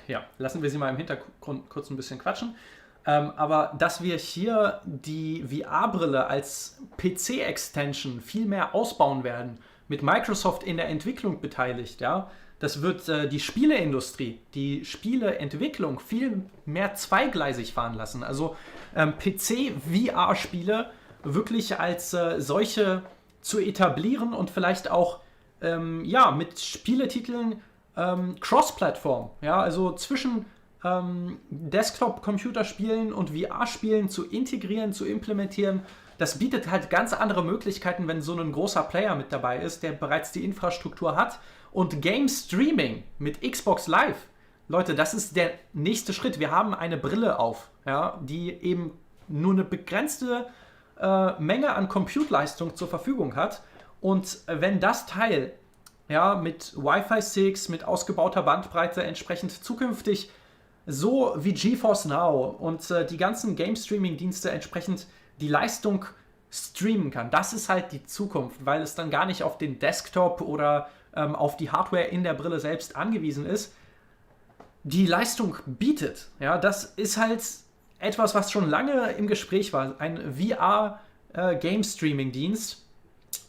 C: Ja, lassen wir sie mal im Hintergrund kurz ein bisschen quatschen. Aber dass wir hier die VR-Brille als PC-Extension viel mehr ausbauen werden, mit Microsoft in der Entwicklung beteiligt, ja, das wird die Spieleindustrie, die Spieleentwicklung viel mehr zweigleisig fahren lassen. Also PC-VR-Spiele wirklich als solche zu etablieren und vielleicht auch mit Spieletiteln Cross-Plattform, ja, also zwischen Desktop-Computerspielen und VR-Spielen zu integrieren, zu implementieren. Das bietet halt ganz andere Möglichkeiten, wenn so ein großer Player mit dabei ist, der bereits die Infrastruktur hat. Und Game Streaming mit Xbox Live, Leute, das ist der nächste Schritt. Wir haben eine Brille auf, ja, die eben nur eine begrenzte Menge an Compute-Leistung zur Verfügung hat. Und wenn das Teil mit Wi-Fi 6, mit ausgebauter Bandbreite entsprechend zukünftig so wie GeForce Now und die ganzen Game-Streaming-Dienste entsprechend die Leistung streamen kann. Das ist halt die Zukunft, weil es dann gar nicht auf den Desktop oder auf die Hardware in der Brille selbst angewiesen ist. Die Leistung bietet. Ja, das ist halt etwas, was schon lange im Gespräch war. Ein VR-Game-Streaming-Dienst.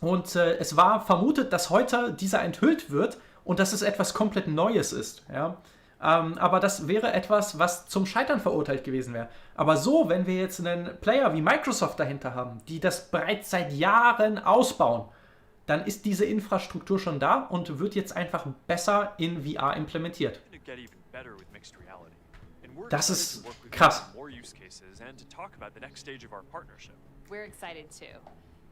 C: Und es war vermutet, dass heute dieser enthüllt wird und dass es etwas komplett Neues ist. Ja? Aber das wäre etwas, was zum Scheitern verurteilt gewesen wäre. Aber so, wenn wir jetzt einen Player wie Microsoft dahinter haben, die das bereits seit Jahren ausbauen, dann ist diese Infrastruktur schon da und wird jetzt einfach besser in VR implementiert. Das ist krass.
E: We're excited too.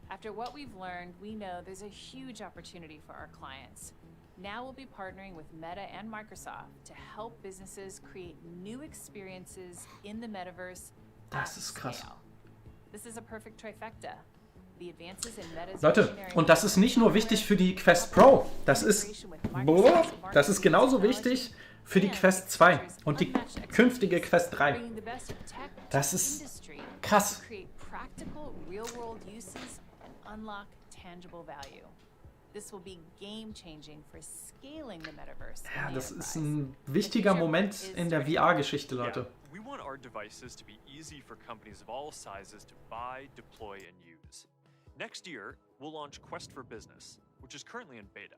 E: After what we've learned, we know there's a huge opportunity for our clients. Now we'll be partnering with Meta and Microsoft to help businesses create new experiences in the metaverse.
C: Das ist krass.
E: This is a perfect trifecta. The advances in Meta's
C: Leute, und das ist nicht nur wichtig für die Quest Pro, das ist genauso wichtig für die Quest 2 und die künftige Quest 3. Das ist krass. Ja, das ist ein wichtiger Moment in der VR-Geschichte, Leute.
H: We want our devices to be easy for companies of all sizes to buy, deploy, and use. Next year, we'll launch Quest for Business, which is currently in beta.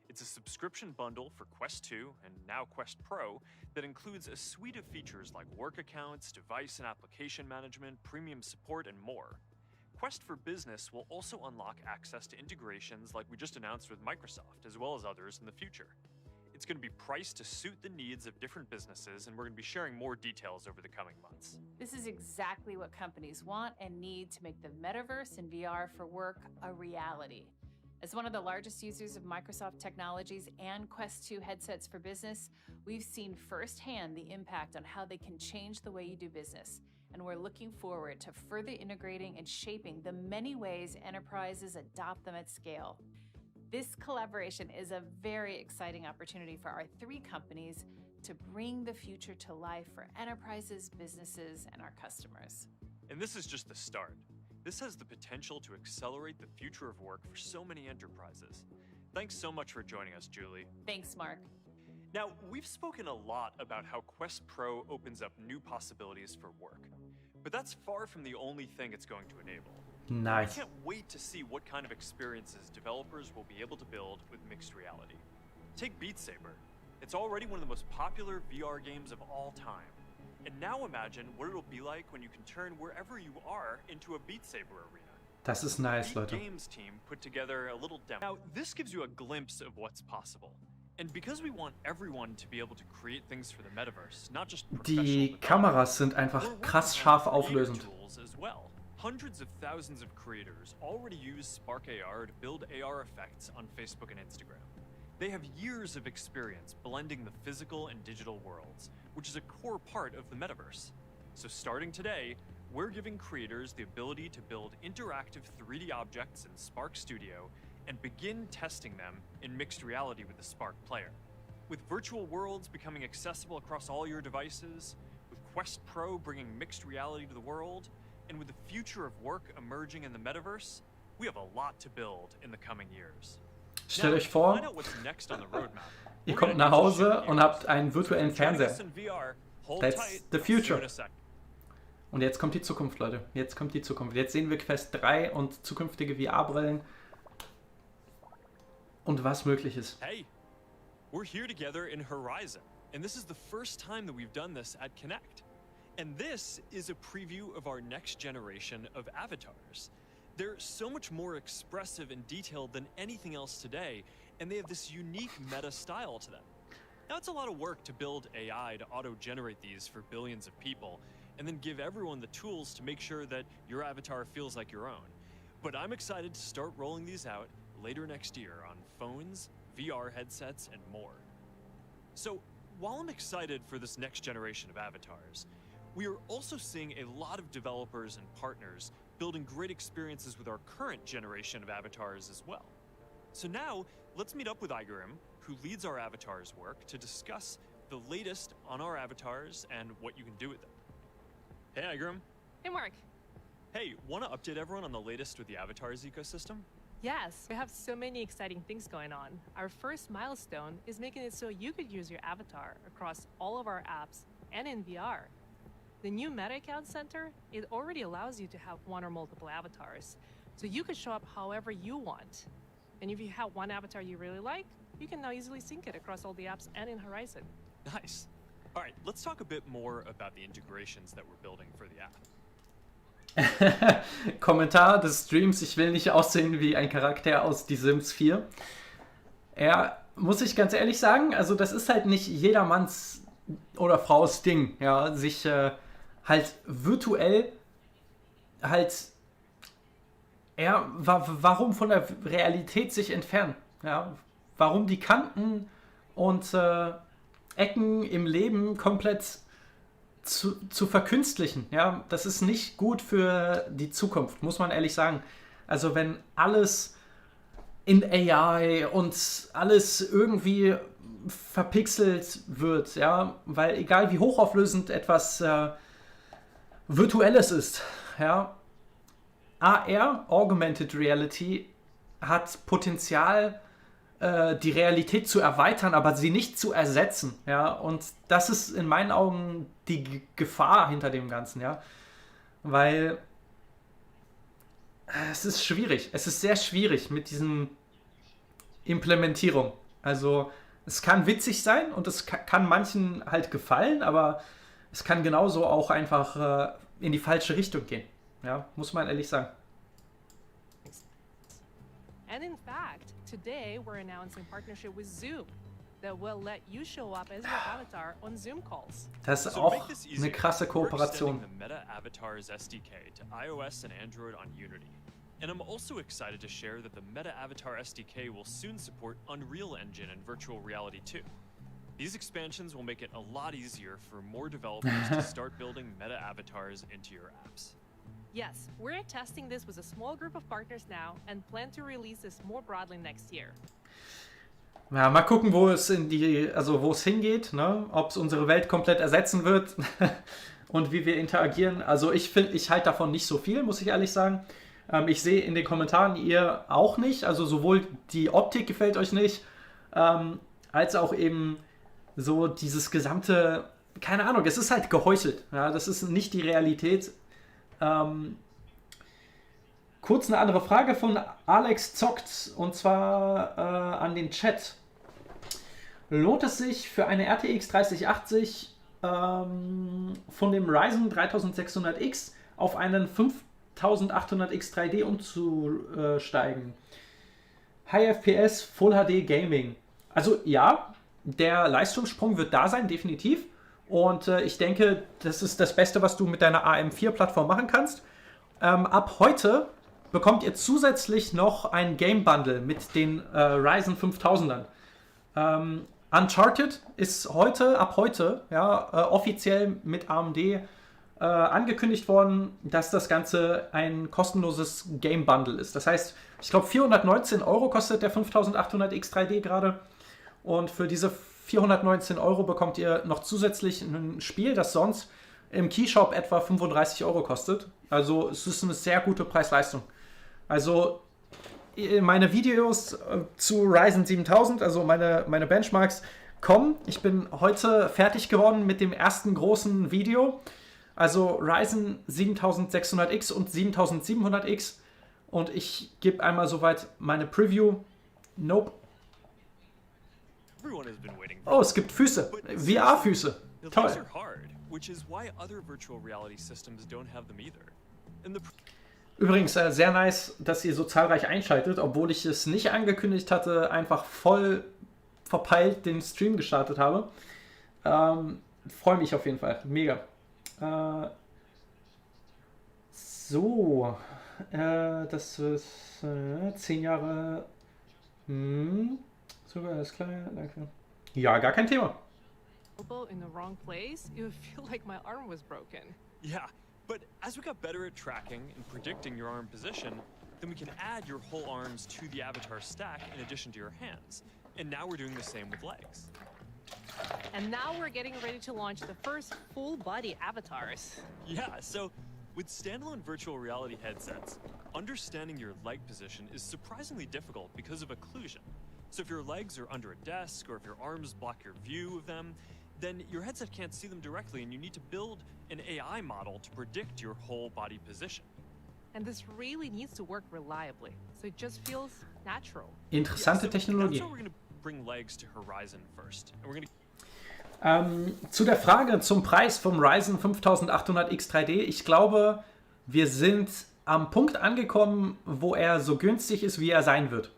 H: It's a subscription bundle for Quest 2 and now Quest Pro that includes a suite of features like work accounts, device and application management, premium support, and more. Quest for Business will also unlock access to integrations like we just announced with Microsoft, as well as others in the future. It's going to be priced to suit the needs of different businesses, and we're going to be sharing more details over the coming months.
E: This is exactly what companies want and need to make the metaverse and VR for work a reality. As one of the largest users of Microsoft technologies and Quest 2 headsets for business, we've seen firsthand the impact on how they can change the way you do business. And we're looking forward to further integrating and shaping the many ways enterprises adopt them at scale. This collaboration is a very exciting opportunity for our three companies to bring the future to life for enterprises, businesses, and our customers.
H: And this is just the start. This has the potential to accelerate the future of work for so many enterprises. Thanks so much for joining us, Julie.
E: Thanks, Mark.
H: Now, we've spoken a lot about how Quest Pro opens up new possibilities for work. But that's far from the only thing it's going to enable.
C: Nice.
H: I can't wait to see what kind of experiences developers will be able to build with mixed reality. Take Beat Saber. It's already one of the most popular VR games of all time. And now imagine what it'll be like when you can turn wherever you are into a Beat Saber arena.
C: Das ist nice, Leute.
H: The Games team put together a little demo. Now, this gives you a glimpse of what's possible. And because we want everyone to be able to create things for the metaverse, not just
C: Die Kameras sind einfach krass scharf auflösend.
H: As well. Hundreds of thousands of creators already use Spark AR to build AR effects on Facebook and Instagram. They have years of experience blending the physical and digital worlds, which is a core part of the metaverse. So starting today, we're giving creators the ability to build interactive 3D objects in Spark Studio and begin testing them in mixed reality with the Spark player. With virtual worlds becoming accessible across all your devices, with Quest Pro bringing mixed reality to the world, and with the future of work emerging in the metaverse, we have a lot to build in the coming years.
C: Stellt euch vor, ihr kommt nach Hause und habt einen virtuellen Fernseher. That's the future. Und jetzt kommt die Zukunft, Leute. Jetzt kommt die Zukunft. Jetzt sehen wir Quest 3 und zukünftige VR-Brillen und was möglich ist.
H: Hey, we're here together in Horizon, and this is the first time that we've done this at Connect. And this is a preview of our next generation of avatars. They're so much more expressive and detailed than anything else today, and they have this unique meta style to them. Now, it's a lot of work to build AI to auto-generate these for billions of people, and then give everyone the tools to make sure that your avatar feels like your own. But I'm excited to start rolling these out later next year on phones, VR headsets, and more. So, while I'm excited for this next generation of avatars, we are also seeing a lot of developers and partners building great experiences with our current generation of avatars as well. So now, let's meet up with Igarim, who leads our avatars work, to discuss the latest on our avatars and what you can do with them. Hey, Igarim.
K: Hey, Mark.
H: Hey, want to update everyone on the latest with the avatars ecosystem?
K: Yes, we have so many exciting things going on. Our first milestone is making it so you could use your avatar across all of our apps and in VR. The new Meta Account Center, it already allows you to have one or multiple avatars, so you could show up however you want. And if you have one avatar you really like, you can now easily sync it across all the apps and in Horizon.
H: Nice. All right, let's talk a bit more about the integrations that we're building for the app.
C: Kommentar des Streams: Ich will nicht aussehen wie ein Charakter aus Die Sims 4. Ja, muss ich ganz ehrlich sagen, also das ist halt nicht jedermanns oder Frau's Ding, ja, sich halt virtuell halt, ja, warum von der Realität sich entfernen, ja, warum die Kanten und Ecken im Leben komplett zu verkünstlichen. Ja, das ist nicht gut für die Zukunft, muss man ehrlich sagen. Also wenn alles in AI und alles irgendwie verpixelt wird, ja, weil egal wie hochauflösend etwas Virtuelles ist, ja, AR, Augmented Reality, hat Potenzial, die Realität zu erweitern, aber sie nicht zu ersetzen, ja, und das ist in meinen Augen die Gefahr hinter dem Ganzen, ja, weil es ist schwierig, es ist sehr schwierig mit diesen Implementierung. Also es kann witzig sein und es kann manchen halt gefallen, aber es kann genauso auch einfach in die falsche Richtung gehen, ja, muss man ehrlich sagen.
K: And in fact, today we're announcing partnership with Zoom that will let you show up as your avatar on Zoom calls.
C: Das ist auch eine krasse Kooperation.
H: We're extending the Meta Avatars SDK to iOS and Android on Unity. And I'm also excited to share that the Meta Avatar SDK will soon support Unreal Engine and virtual reality too. These expansions will make it a lot easier for more developers to start building meta avatars into your apps.
K: Yes, we're testing this with a small group of partners now and plan to release this more broadly next year.
C: Ja, mal gucken, wo es wo es hingeht, ne? Ob es unsere Welt komplett ersetzen wird und wie wir interagieren. Also ich halte davon nicht so viel, muss ich ehrlich sagen. Ich sehe in den Kommentaren, ihr auch nicht. Also sowohl die Optik gefällt euch nicht, als auch eben so dieses gesamte, keine Ahnung, es ist halt geheuchelt. Ja? Das ist nicht die Realität. Kurz eine andere Frage von Alex Zockt, und zwar an den Chat. Lohnt es sich für eine RTX 3080 von dem Ryzen 3600X auf einen 5800X 3D umzusteigen? High FPS, Full HD Gaming. Also ja, der Leistungssprung wird da sein, definitiv. Und ich denke, das ist das Beste, was du mit deiner AM4-Plattform machen kannst. Ab heute bekommt ihr zusätzlich noch ein Game Bundle mit den Ryzen 5000ern. Uncharted ist ab heute ja, offiziell mit AMD angekündigt worden, dass das Ganze ein kostenloses Game Bundle ist. Das heißt, ich glaube 419 € kostet der 5800X 3D gerade. Und für diese 419 € bekommt ihr noch zusätzlich ein Spiel, das sonst im Keyshop etwa 35 € kostet. Also es ist eine sehr gute Preis-Leistung. Also meine Videos zu Ryzen 7000, also meine Benchmarks, kommen. Ich bin heute fertig geworden mit dem ersten großen Video. Also Ryzen 7600X und 7700X. Und ich gebe einmal soweit meine Preview. Nope. Oh, es gibt Füße. VR-Füße. Toll. Übrigens, sehr nice, dass ihr so zahlreich einschaltet, obwohl ich es nicht angekündigt hatte, einfach voll verpeilt den Stream gestartet habe. Freue mich auf jeden Fall. Mega. So. Das ist 10 Jahre. Sogar das kleine. Danke. Ja, gar kein Thema.
K: In the wrong place, it would feel like my arm was broken.
H: Yeah, but as we got better at tracking and predicting your arm position, then we can add your whole arms to the avatar stack in addition to your hands. And now we're doing the same with legs.
K: And now we're getting ready to launch the first full-body avatars.
H: Yeah, so with standalone virtual reality headsets, understanding your leg position is surprisingly difficult because of occlusion. So if your legs are under a desk or if your arms block your view of them, then your headset can't see them directly and you need to build an AI model to predict your whole body position.
K: And this really needs to work reliably, so it just feels natural.
C: Interessante Technologie.
H: That's why we're going to bring legs to Horizon first. And we're going to
C: zu der Frage zum Preis vom Ryzen 5800X 3D. Ich glaube, wir sind am Punkt angekommen, wo er so günstig ist, wie er sein wird.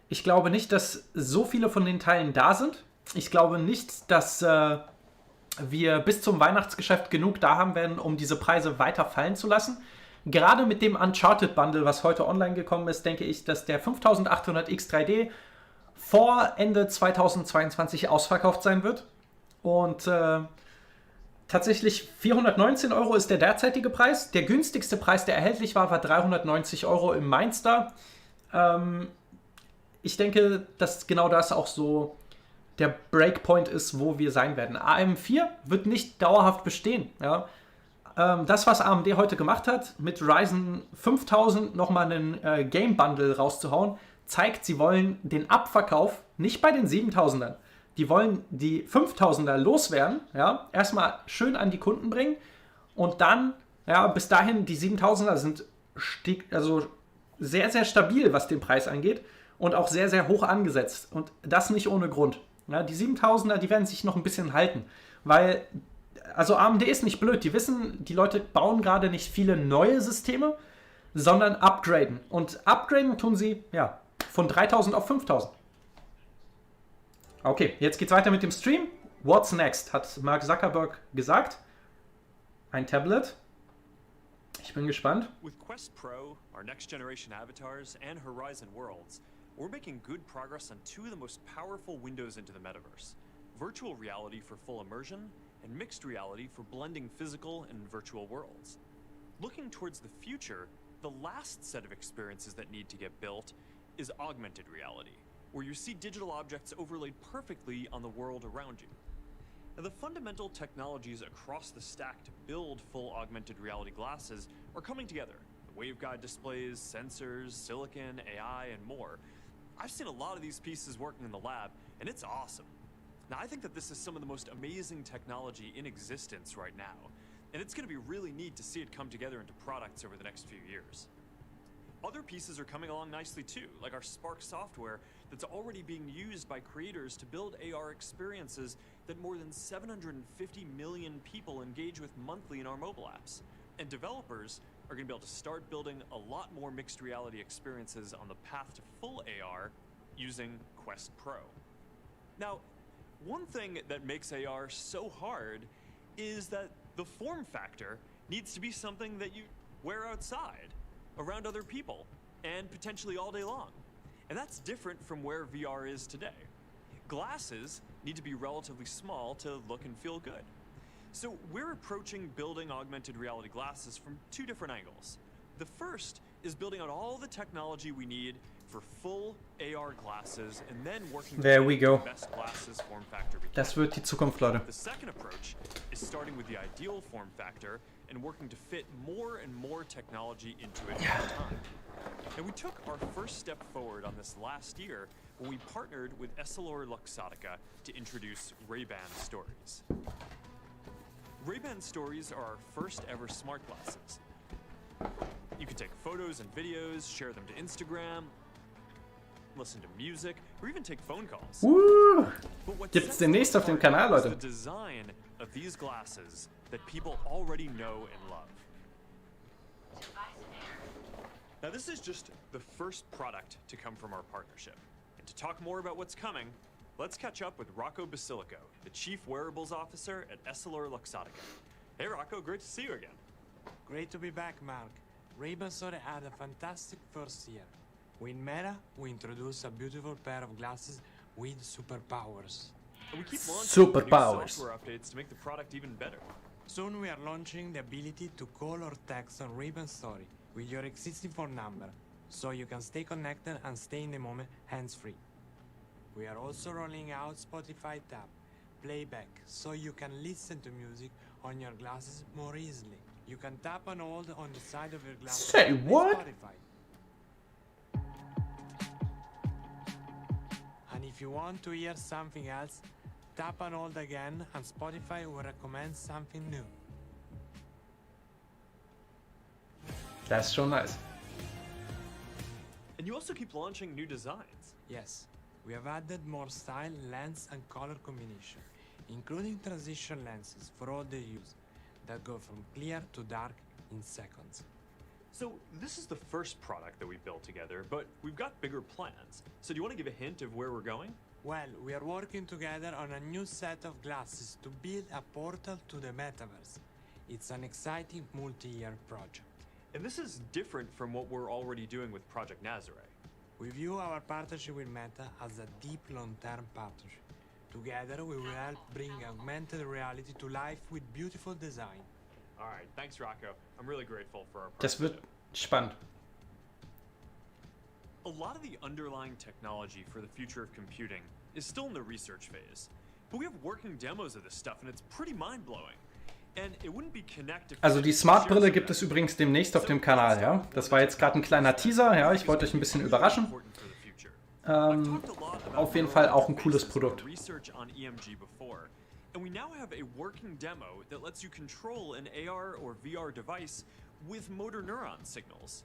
C: Ich glaube nicht, dass so viele von den Teilen da sind. Ich glaube nicht, dass wir bis zum Weihnachtsgeschäft genug da haben werden, um diese Preise weiter fallen zu lassen. Gerade mit dem Uncharted Bundle, was heute online gekommen ist, denke ich, dass der 5800X 3D vor Ende 2022 ausverkauft sein wird. Und tatsächlich 419 € ist der derzeitige Preis. Der günstigste Preis, der erhältlich war, war 390 € im Mainstar. Ich denke, dass genau das auch so der Breakpoint ist, wo wir sein werden. AM4 wird nicht dauerhaft bestehen. Ja? Das, was AMD heute gemacht hat, mit Ryzen 5000 nochmal einen Game Bundle rauszuhauen, zeigt, sie wollen den Abverkauf nicht bei den 7000ern. Die wollen die 5000er loswerden, ja, erstmal schön an die Kunden bringen und dann, ja, bis dahin, die 7000er sind also sehr, sehr stabil, was den Preis angeht und auch sehr, sehr hoch angesetzt und das nicht ohne Grund. Ja, die 7000er, die werden sich noch ein bisschen halten, weil, also AMD ist nicht blöd, die wissen, die Leute bauen gerade nicht viele neue Systeme, sondern upgraden und upgraden tun sie, ja, von 3000 auf 5000. Okay, jetzt geht's weiter mit dem Stream. What's next, hat Mark Zuckerberg gesagt. Ein Tablet. Ich bin gespannt.
H: With Quest Pro, our next generation avatars, and Horizon Worlds, we're making good progress on two of the most powerful windows into the metaverse. Virtual reality for full immersion, and mixed reality for blending physical and virtual worlds. Looking towards the future, the last set of experiences that need to get built is augmented reality, where you see digital objects overlaid perfectly on the world around you. Now, the fundamental technologies across the stack to build full augmented reality glasses are coming together. The waveguide displays, sensors, silicon, AI, and more. I've seen a lot of these pieces working in the lab, and it's awesome. Now, I think that this is some of the most amazing technology in existence right now, and it's going to be really neat to see it come together into products over the next few years. Other pieces are coming along nicely too, like our Spark software that's already being used by creators to build AR experiences that more than 750 million people engage with monthly in our mobile apps. And developers are going to be able to start building a lot more mixed reality experiences on the path to full AR using Quest Pro. Now, one thing that makes AR so hard is that the form factor needs to be something that you wear outside, around other people, and potentially all day long. And that's different from where VR is today. Glasses need to be relatively small to look and feel good. So we're approaching building augmented reality glasses from two different angles. The first is building on all the technology we need for full AR glasses and then working
C: There we go.
H: the best glasses form factor.
C: Das wird die Zukunft, Leute.
H: The second approach is starting with the ideal form factor and working to fit more and more technology into it over time. And we took our first step forward on this last year when we partnered with Essilor Luxottica to introduce Ray-Ban Stories. Ray-Ban Stories are our first ever smart glasses. You can take photos and videos, share them to Instagram, listen to music, or even take phone calls.
C: Gibt's demnächst auf dem Kanal, Leute.
H: The design of these glasses that people already know and love. Now this is just the first product to come from our partnership. And to talk more about what's coming, let's catch up with Rocco Basilico, the Chief Wearables Officer at EssilorLuxottica. Hey Rocco, great to see you again.
L: Great to be back, Mark. Ray-Ban Story had a fantastic first year. With Meta, we introduced a beautiful pair of glasses with superpowers.
H: And we keep launching new software updates to make the product even better.
L: Soon we are launching the ability to call or text on Ray-Ban Story with your existing phone number, so you can stay connected and stay in the moment hands-free. We are also rolling out Spotify Tap Playback, so you can listen to music on your glasses more easily. You can tap and hold on the side of your glasses.
C: Say what?
L: Spotify. And if you want to hear something else, tap and hold again, and Spotify will recommend something new.
C: That's schon nice.
H: And you also keep launching new designs.
L: Yes, we have added more style, lens, and color combination, including transition lenses for all the use that go from clear to dark in seconds.
H: So this is the first product that we built together, but we've got bigger plans. So do you want to give a hint of where we're going?
L: Well, we are working together on a new set of glasses to build a portal to the metaverse. It's an exciting multi-year project.
H: And this is different from what we're already doing with Project Nazare.
L: We view our partnership with Meta as a deep long-term partnership. Together, we will help bring augmented reality to life with beautiful design.
H: All right, thanks, Rocco. I'm really grateful for our
C: Das
H: partnership.
C: wird spannend.
H: A lot of the underlying technology for the future of computing is still in the research phase. But we have working demos of this stuff, and it's pretty mind-blowing. And it wouldn't be connected.
C: Also die Smart-Brille gibt es übrigens demnächst auf dem Kanal, ja. Das war jetzt gerade ein kleiner Teaser, ja. Ich wollte euch ein bisschen überraschen. Auf jeden Fall auch ein cooles Produkt.
H: And we now have a working demo that lets you control an AR or VR device with motor neuron signals.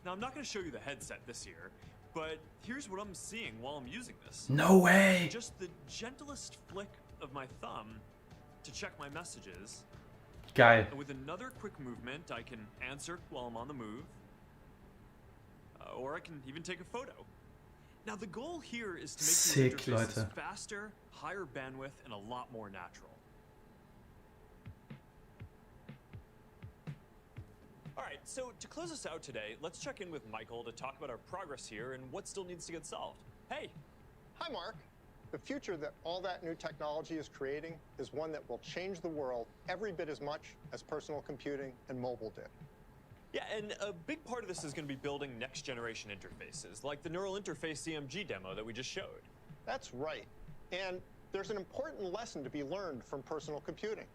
H: Now I'm not going to show you the headset this year, but here's what I'm seeing while I'm using this.
C: No way!
H: Just the gentlest flick of my thumb to check my messages.
C: Geil.
H: And with another quick movement, I can answer while I'm on the move. Or I can even take a photo. Now the goal here is to make these interfaces faster, higher bandwidth, and a lot more natural. Alright, so to close us out today, let's check in with Michael to talk about our progress here and what still needs to get solved. Hey!
M: Hi, Mark. The future that all that new technology is creating is one that will change the world every bit as much as personal computing and mobile did.
H: Yeah, and a big part of this is going to be building next-generation interfaces, like the neural interface CMG demo that we just showed.
M: That's right. And there's an important lesson to be learned from personal computing.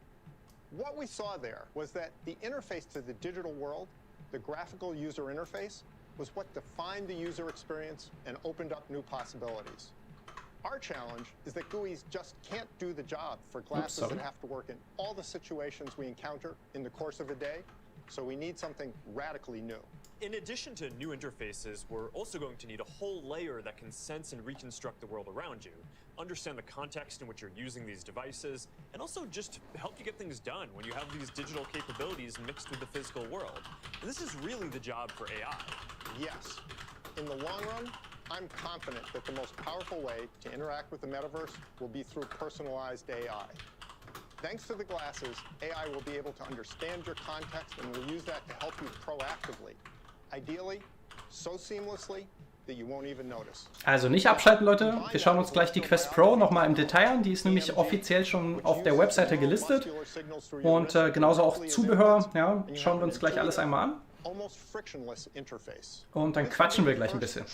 M: What we saw there was that the interface to the digital world, the graphical user interface, was what defined the user experience and opened up new possibilities. Our challenge is that GUIs just can't do the job for glasses that have to work in all the situations we encounter in the course of a day. So we need something radically new.
H: In addition to new interfaces, we're also going to need a whole layer that can sense and reconstruct the world around you, understand the context in which you're using these devices, and also just help you get things done when you have these digital capabilities mixed with the physical world. And this is really the job for AI.
M: Yes. In the long run, I'm confident that the most powerful way to interact with the metaverse will be through personalized AI. Thanks to the glasses, AI will be able to understand your context and will use that to help you proactively. Ideally, so seamlessly that you won't even notice.
C: Also nicht abschalten, Leute. Wir schauen uns gleich die Quest Pro nochmal im Detail an. Die ist nämlich offiziell schon auf der Webseite gelistet. Und genauso auch Zubehör. Ja, schauen wir uns gleich alles einmal an. Und dann quatschen wir gleich ein bisschen.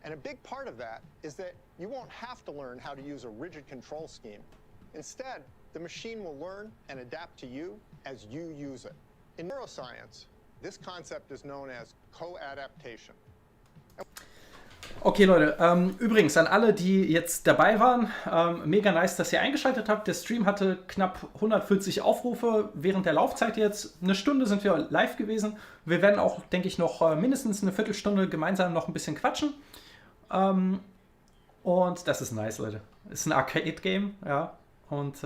M: And a big part of that is that you won't have to learn how to use a rigid control scheme. Instead, the machine will learn and adapt to you as you use it. In neuroscience, this concept is known as co-adaptation.
C: Okay, Leute, übrigens an alle, die jetzt dabei waren, mega nice, dass ihr eingeschaltet habt. Der Stream hatte knapp 140 Aufrufe während der Laufzeit jetzt. Eine Stunde sind wir live gewesen. Wir werden auch, denke ich, noch mindestens eine Viertelstunde gemeinsam noch ein bisschen quatschen. Und das ist nice, Leute. Ist ein Arcade-Game, ja. Und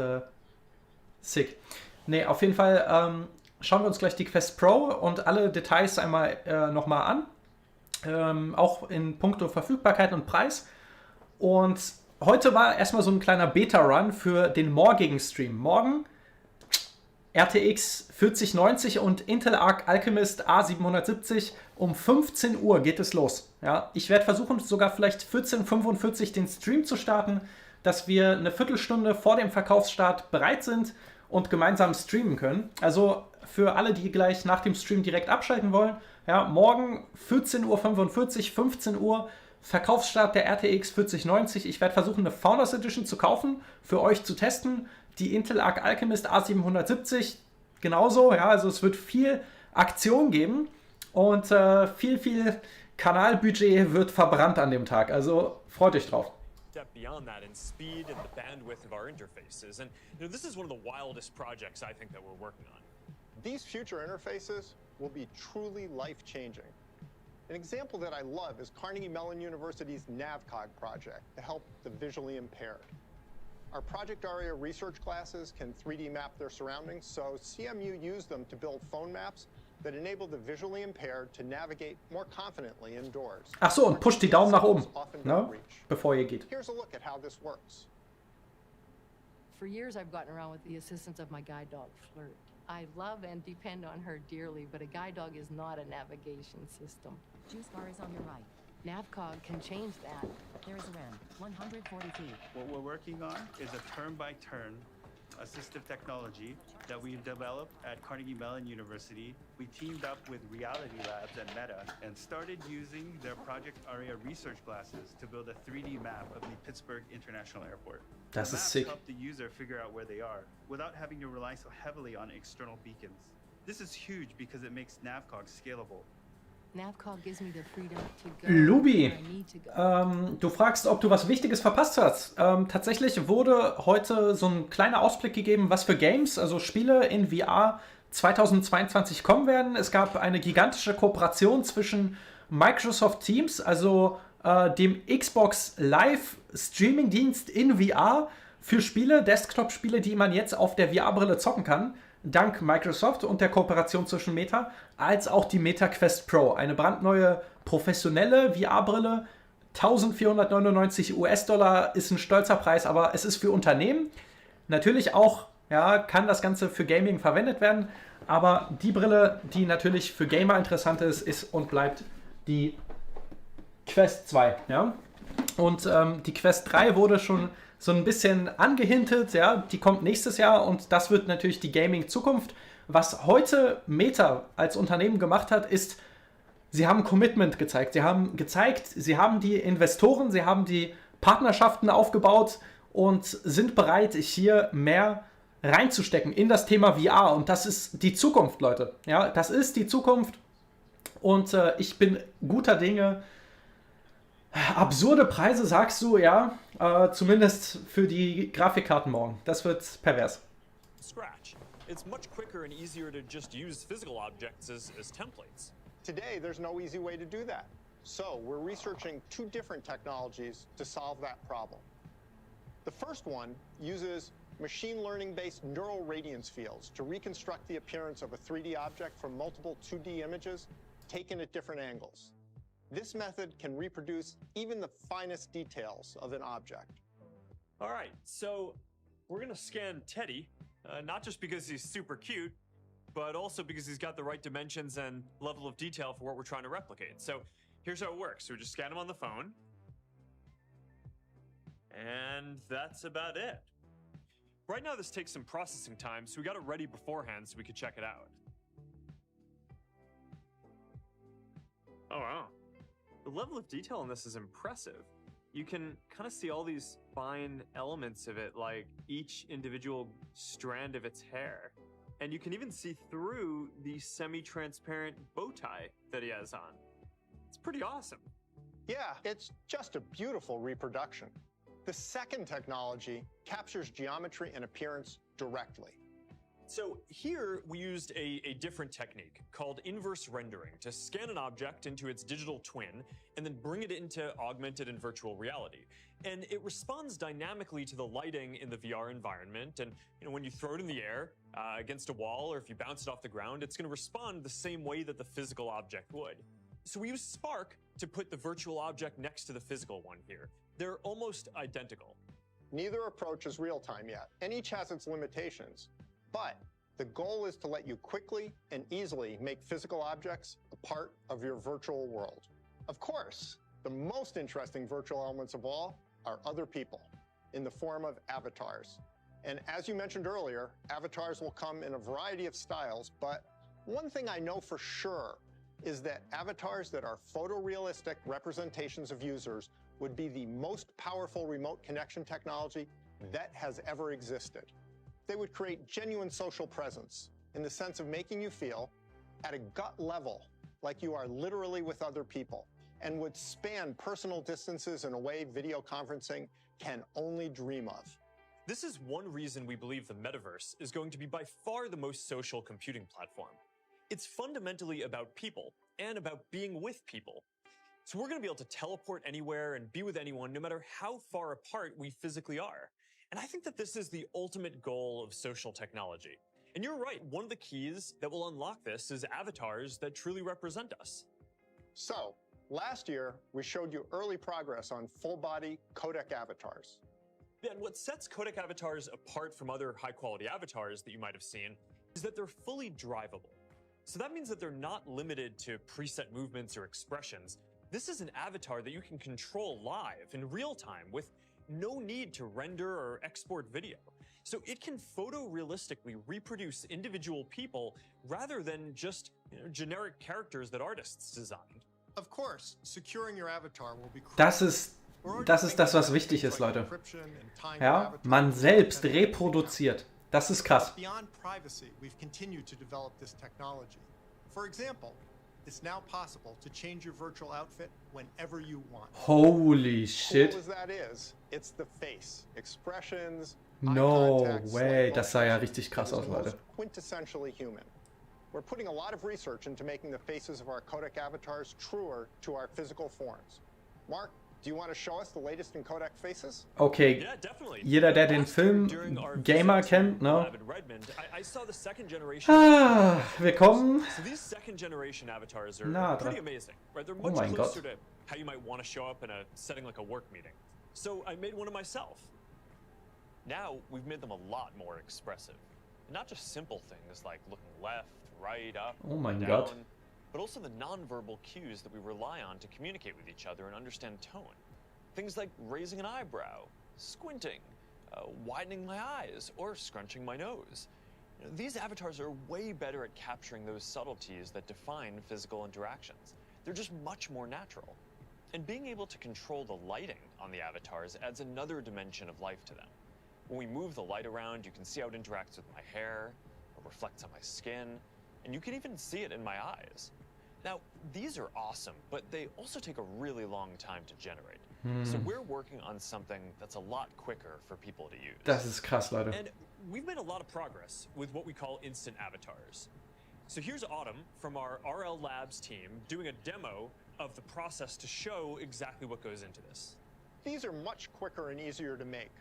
C: sick. Ne, auf jeden Fall schauen wir uns gleich die Quest Pro und alle Details einmal nochmal an. Auch in puncto Verfügbarkeit und Preis. Und heute war erstmal so ein kleiner Beta-Run für den morgigen Stream. Morgen RTX 4090 und Intel Arc Alchemist A770 um 15 Uhr geht es los. Ja, ich werde versuchen, sogar vielleicht 14:45 Uhr den Stream zu starten, dass wir eine Viertelstunde vor dem Verkaufsstart bereit sind und gemeinsam streamen können. Also für alle, die gleich nach dem Stream direkt abschalten wollen, ja, morgen 14:45 Uhr, 15 Uhr, Verkaufsstart der RTX 4090. Ich werde versuchen, eine Founders Edition zu kaufen, für euch zu testen. Die Intel Arc Alchemist A770 genauso. Ja, also es wird viel Aktion geben und viel Kanalbudget wird verbrannt an dem Tag. Also freut euch drauf.
H: Step beyond that in speed and the bandwidth of our interfaces. And this is one of the wildest projects I think that we're working on.
M: These future interfaces will be truly life-changing. An example that I love is Carnegie Mellon University's Navcog project to help the visually impaired. Our project area research classes can 3D map their surroundings, so CMU used them to build phone maps that enable the visually impaired to navigate more confidently indoors.
C: Ach so, und pusht die Daumen nach oben, ne? Bevor ihr geht.
M: Here's a look at how this works.
N: For years I've gotten around with the assistance of my guide dog, Flirt. I love and depend on her dearly, but a guide dog is not a navigation system.
O: Juice bar is on your right.
N: Navcog can change that.
O: There is a ramp, 140 feet.
P: What we're working on is a turn-by-turn assistive technology that we've developed at Carnegie Mellon University. We teamed up with Reality Labs and Meta and started using their Project Aria research classes to build a 3D map of the Pittsburgh International Airport.
C: Das
P: the
C: ist
P: maps
C: sick.
P: help the user figure out where they are without having to rely so heavily on external beacons. This is huge because it makes Navcog scalable.
N: Navcog gives me the freedom to go
C: Lubi,
N: where I need to go.
C: du fragst, ob du was Wichtiges verpasst hast. Tatsächlich wurde heute so ein kleiner Ausblick gegeben, was für Games, also Spiele in VR 2022 kommen werden. Es gab eine gigantische Kooperation zwischen Microsoft Teams, also dem Xbox Live Streaming-Dienst in VR für Spiele, Desktop-Spiele, die man jetzt auf der VR-Brille zocken kann, dank Microsoft und der Kooperation zwischen Meta, als auch die Meta Quest Pro. Eine brandneue professionelle VR-Brille, 1.499 US-Dollar ist ein stolzer Preis, aber es ist für Unternehmen. Natürlich auch, ja, kann das Ganze für Gaming verwendet werden, aber die Brille, die natürlich für Gamer interessant ist, ist und bleibt die Quest 2, ja. Und die Quest 3 wurde schon so ein bisschen angehintet, ja, die kommt nächstes Jahr und das wird natürlich die Gaming-Zukunft. Was heute Meta als Unternehmen gemacht hat, ist, sie haben Commitment gezeigt. Sie haben die Investoren, sie haben die Partnerschaften aufgebaut und sind bereit, hier mehr reinzustecken in das Thema VR. Und das ist die Zukunft, Leute. Ja, das ist die Zukunft und ich bin guter Dinge. Absurde Preise, sagst du, ja, zumindest für die Grafikkarten morgen. Das wird pervers.
H: Scratch. It's much quicker and easier to just use physical objects as templates.
M: Today, there's no easy way to do that. So we're researching two different technologies to solve that problem. The first one uses machine learning-based neural radiance fields to reconstruct the appearance of a 3D object from multiple 2D images taken at different angles. This method can reproduce even the finest details of an object.
H: All right, so we're gonna scan Teddy, not just because he's super cute, but also because he's got the right dimensions and level of detail for what we're trying to replicate. So here's how it works. So we just scan him on the phone. And that's about it. Right now this takes some processing time, so we got it ready beforehand so we could check it out. Oh wow. The level of detail on this is impressive. You can kind of see all these fine elements of it, like each individual strand of its hair. And you can even see through the semi-transparent bow tie that he has on. It's pretty awesome.
M: Yeah, it's just a beautiful reproduction. The second technology captures geometry and appearance directly.
H: So here we used a different technique called inverse rendering to scan an object into its digital twin and then bring it into augmented and virtual reality. And it responds dynamically to the lighting in the VR environment. And when you throw it in the air against a wall, or if you bounce it off the ground, it's going to respond the same way that the physical object would. So we used Spark to put the virtual object next to the physical one here. They're almost identical.
M: Neither approach is real-time yet, and each has its limitations. But the goal is to let you quickly and easily make physical objects a part of your virtual world. Of course, the most interesting virtual elements of all are other people in the form of avatars. And as you mentioned earlier, avatars will come in a variety of styles, but one thing I know for sure is that avatars that are photorealistic representations of users would be the most powerful remote connection technology that has ever existed. They would create genuine social presence in the sense of making you feel at a gut level like you are literally with other people, and would span personal distances in a way video conferencing can only dream of.
H: This is one reason we believe the metaverse is going to be by far the most social computing platform. It's fundamentally about people and about being with people. So we're going to be able to teleport anywhere and be with anyone no matter how far apart we physically are. And I think that this is the ultimate goal of social technology. And you're right, one of the keys that will unlock this is avatars that truly represent us.
M: So, last year, we showed you early progress on full-body codec avatars.
H: Yeah, and what sets codec avatars apart from other high-quality avatars that you might have seen is that they're fully drivable. So that means that they're not limited to preset movements or expressions. This is an avatar that you can control live in real time with no need to render or export video. So it can photorealistically reproduce individual people rather than just generic characters that artists designed.
M: Of course, securing your avatar will be
C: Das ist das, was wichtig ist, Leute. Ja, man selbst reproduziert. Das ist krass.
M: Beyond privacy, we've continued to develop this technology. For example, it's now possible to change your virtual outfit whenever you want.
C: Holy shit.
M: Cool as that is, it's the face, expressions,
C: No way, das sah ja richtig krass aus, Leute.
M: Quintessentially human. We're putting a lot of research into making the faces of our codec avatars truer to our physical forms. Mark, do you want to show us the latest in codec faces?
C: Okay, jeder, der den Film Gamer kennt, ne? Wir kommen nah dran. Oh mein Gott.
H: How you might want to show up in a setting like a work meeting. So I made one of myself. Now we've made them a lot more expressive. Not just simple things like looking left, right, up,
C: oh mein
H: down,
C: Gott.
H: but also the nonverbal cues that we rely on to communicate with each other and understand tone. Things like raising an eyebrow, squinting, widening my eyes, or scrunching my nose. These avatars are way better at capturing those subtleties that define physical interactions. They're just much more natural. And being able to control the lighting on the avatars adds another dimension of life to them. When we move the light around, you can see how it interacts with my hair, or reflects on my skin, and you can even see it in my eyes. Now, these are awesome, but they also take a really long time to generate. So we're working on something that's a lot quicker for people to use.
C: Das ist krass, Leute.
H: And we've made a lot of progress with what we call instant avatars. So here's Autumn from our RL Labs team doing a demo of the process to show exactly what goes into this.
M: These are much quicker and easier to make.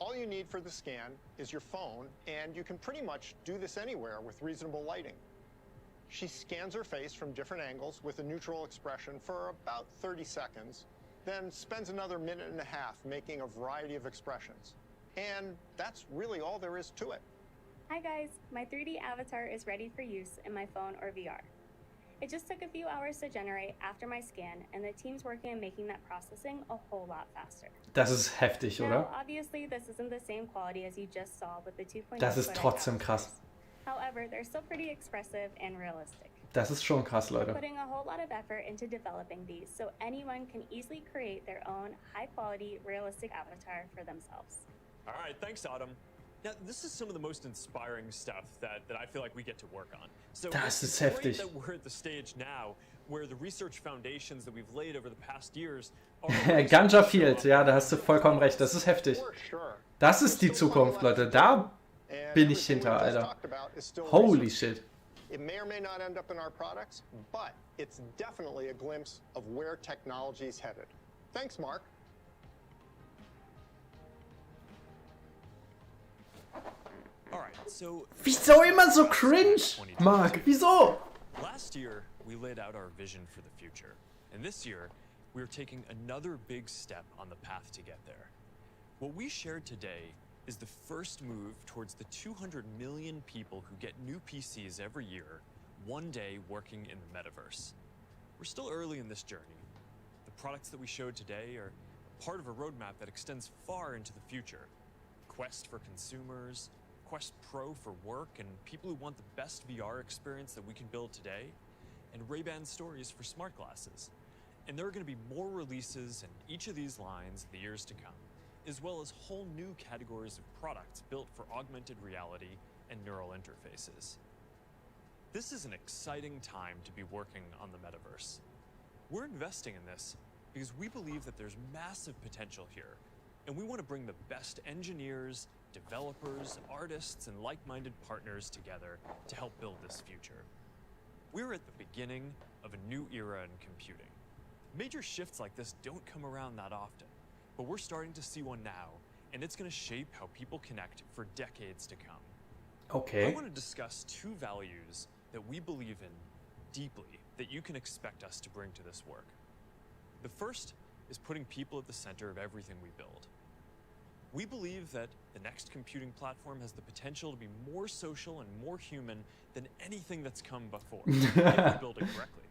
M: All you need for the scan is your phone, and you can pretty much do this anywhere with reasonable lighting. She scans her face from different angles with a neutral expression for about 30 seconds, then spends another minute and a half making a variety of expressions. And that's really all there is to it.
Q: Hi guys, my 3D avatar is ready for use in my phone or VR. It just took a few hours to generate after my scan, and the team's working on making that processing a whole lot faster.
C: Das ist heftig,
Q: Now,
C: oder?
Q: obviously, this isn't the same quality as you just saw with the 2.0
C: Das ist
Q: Codec
C: trotzdem
Q: avatars.
C: krass.
Q: However, they're still pretty expressive and realistic.
C: Das ist schon krass,
Q: We're
C: Leute.
Q: putting a whole lot of effort into developing these so anyone can easily create their own high-quality, realistic avatar for themselves.
H: All right, thanks, Autumn. Now, this is some of the most inspiring stuff that I feel like we get to work on. So
C: Das
H: it's
C: ist
H: great
C: heftig.
H: that we're at the stage now where the research foundations that we've laid over the past years are
C: Ganja Field, ja, da hast du vollkommen recht. Das ist heftig. Das ist die Zukunft, Leute. Da bin ich hinter, Alter. Holy shit.
M: It may or may not end up in our products, but it's definitely a glimpse of where technology is headed. Thanks, Mark.
H: All right, so
C: Wieso immer so cringe, Mark? Wieso?
H: last year we laid out our vision for the future, and this year we're taking another big step on the path to get there. What we shared today is the first move towards the 200 million people who get new PCs every year, one day working in the metaverse. We're still early in this journey. The products that we showed today are part of a roadmap that extends far into the future. Quest for consumers, Quest Pro for work and people who want the best VR experience that we can build today, and Ray-Ban Stories for smart glasses. And there are going to be more releases in each of these lines in the years to come, as well as whole new categories of products built for augmented reality and neural interfaces. This is an exciting time to be working on the metaverse. We're investing in this because we believe that there's massive potential here, and we want to bring the best engineers, developers, artists, and like-minded partners together to help build this future. We're at the beginning of a new era in computing. Major shifts like this don't come around that often, but we're starting to see one now, and it's going to shape how people connect for decades to come.
C: Okay.
H: I want to discuss two values that we believe in deeply that you can expect us to bring to this work. The first is putting people at the center of everything we build. We believe that the next computing platform has the potential to be more social and more human than anything that's come before, if we build it correctly.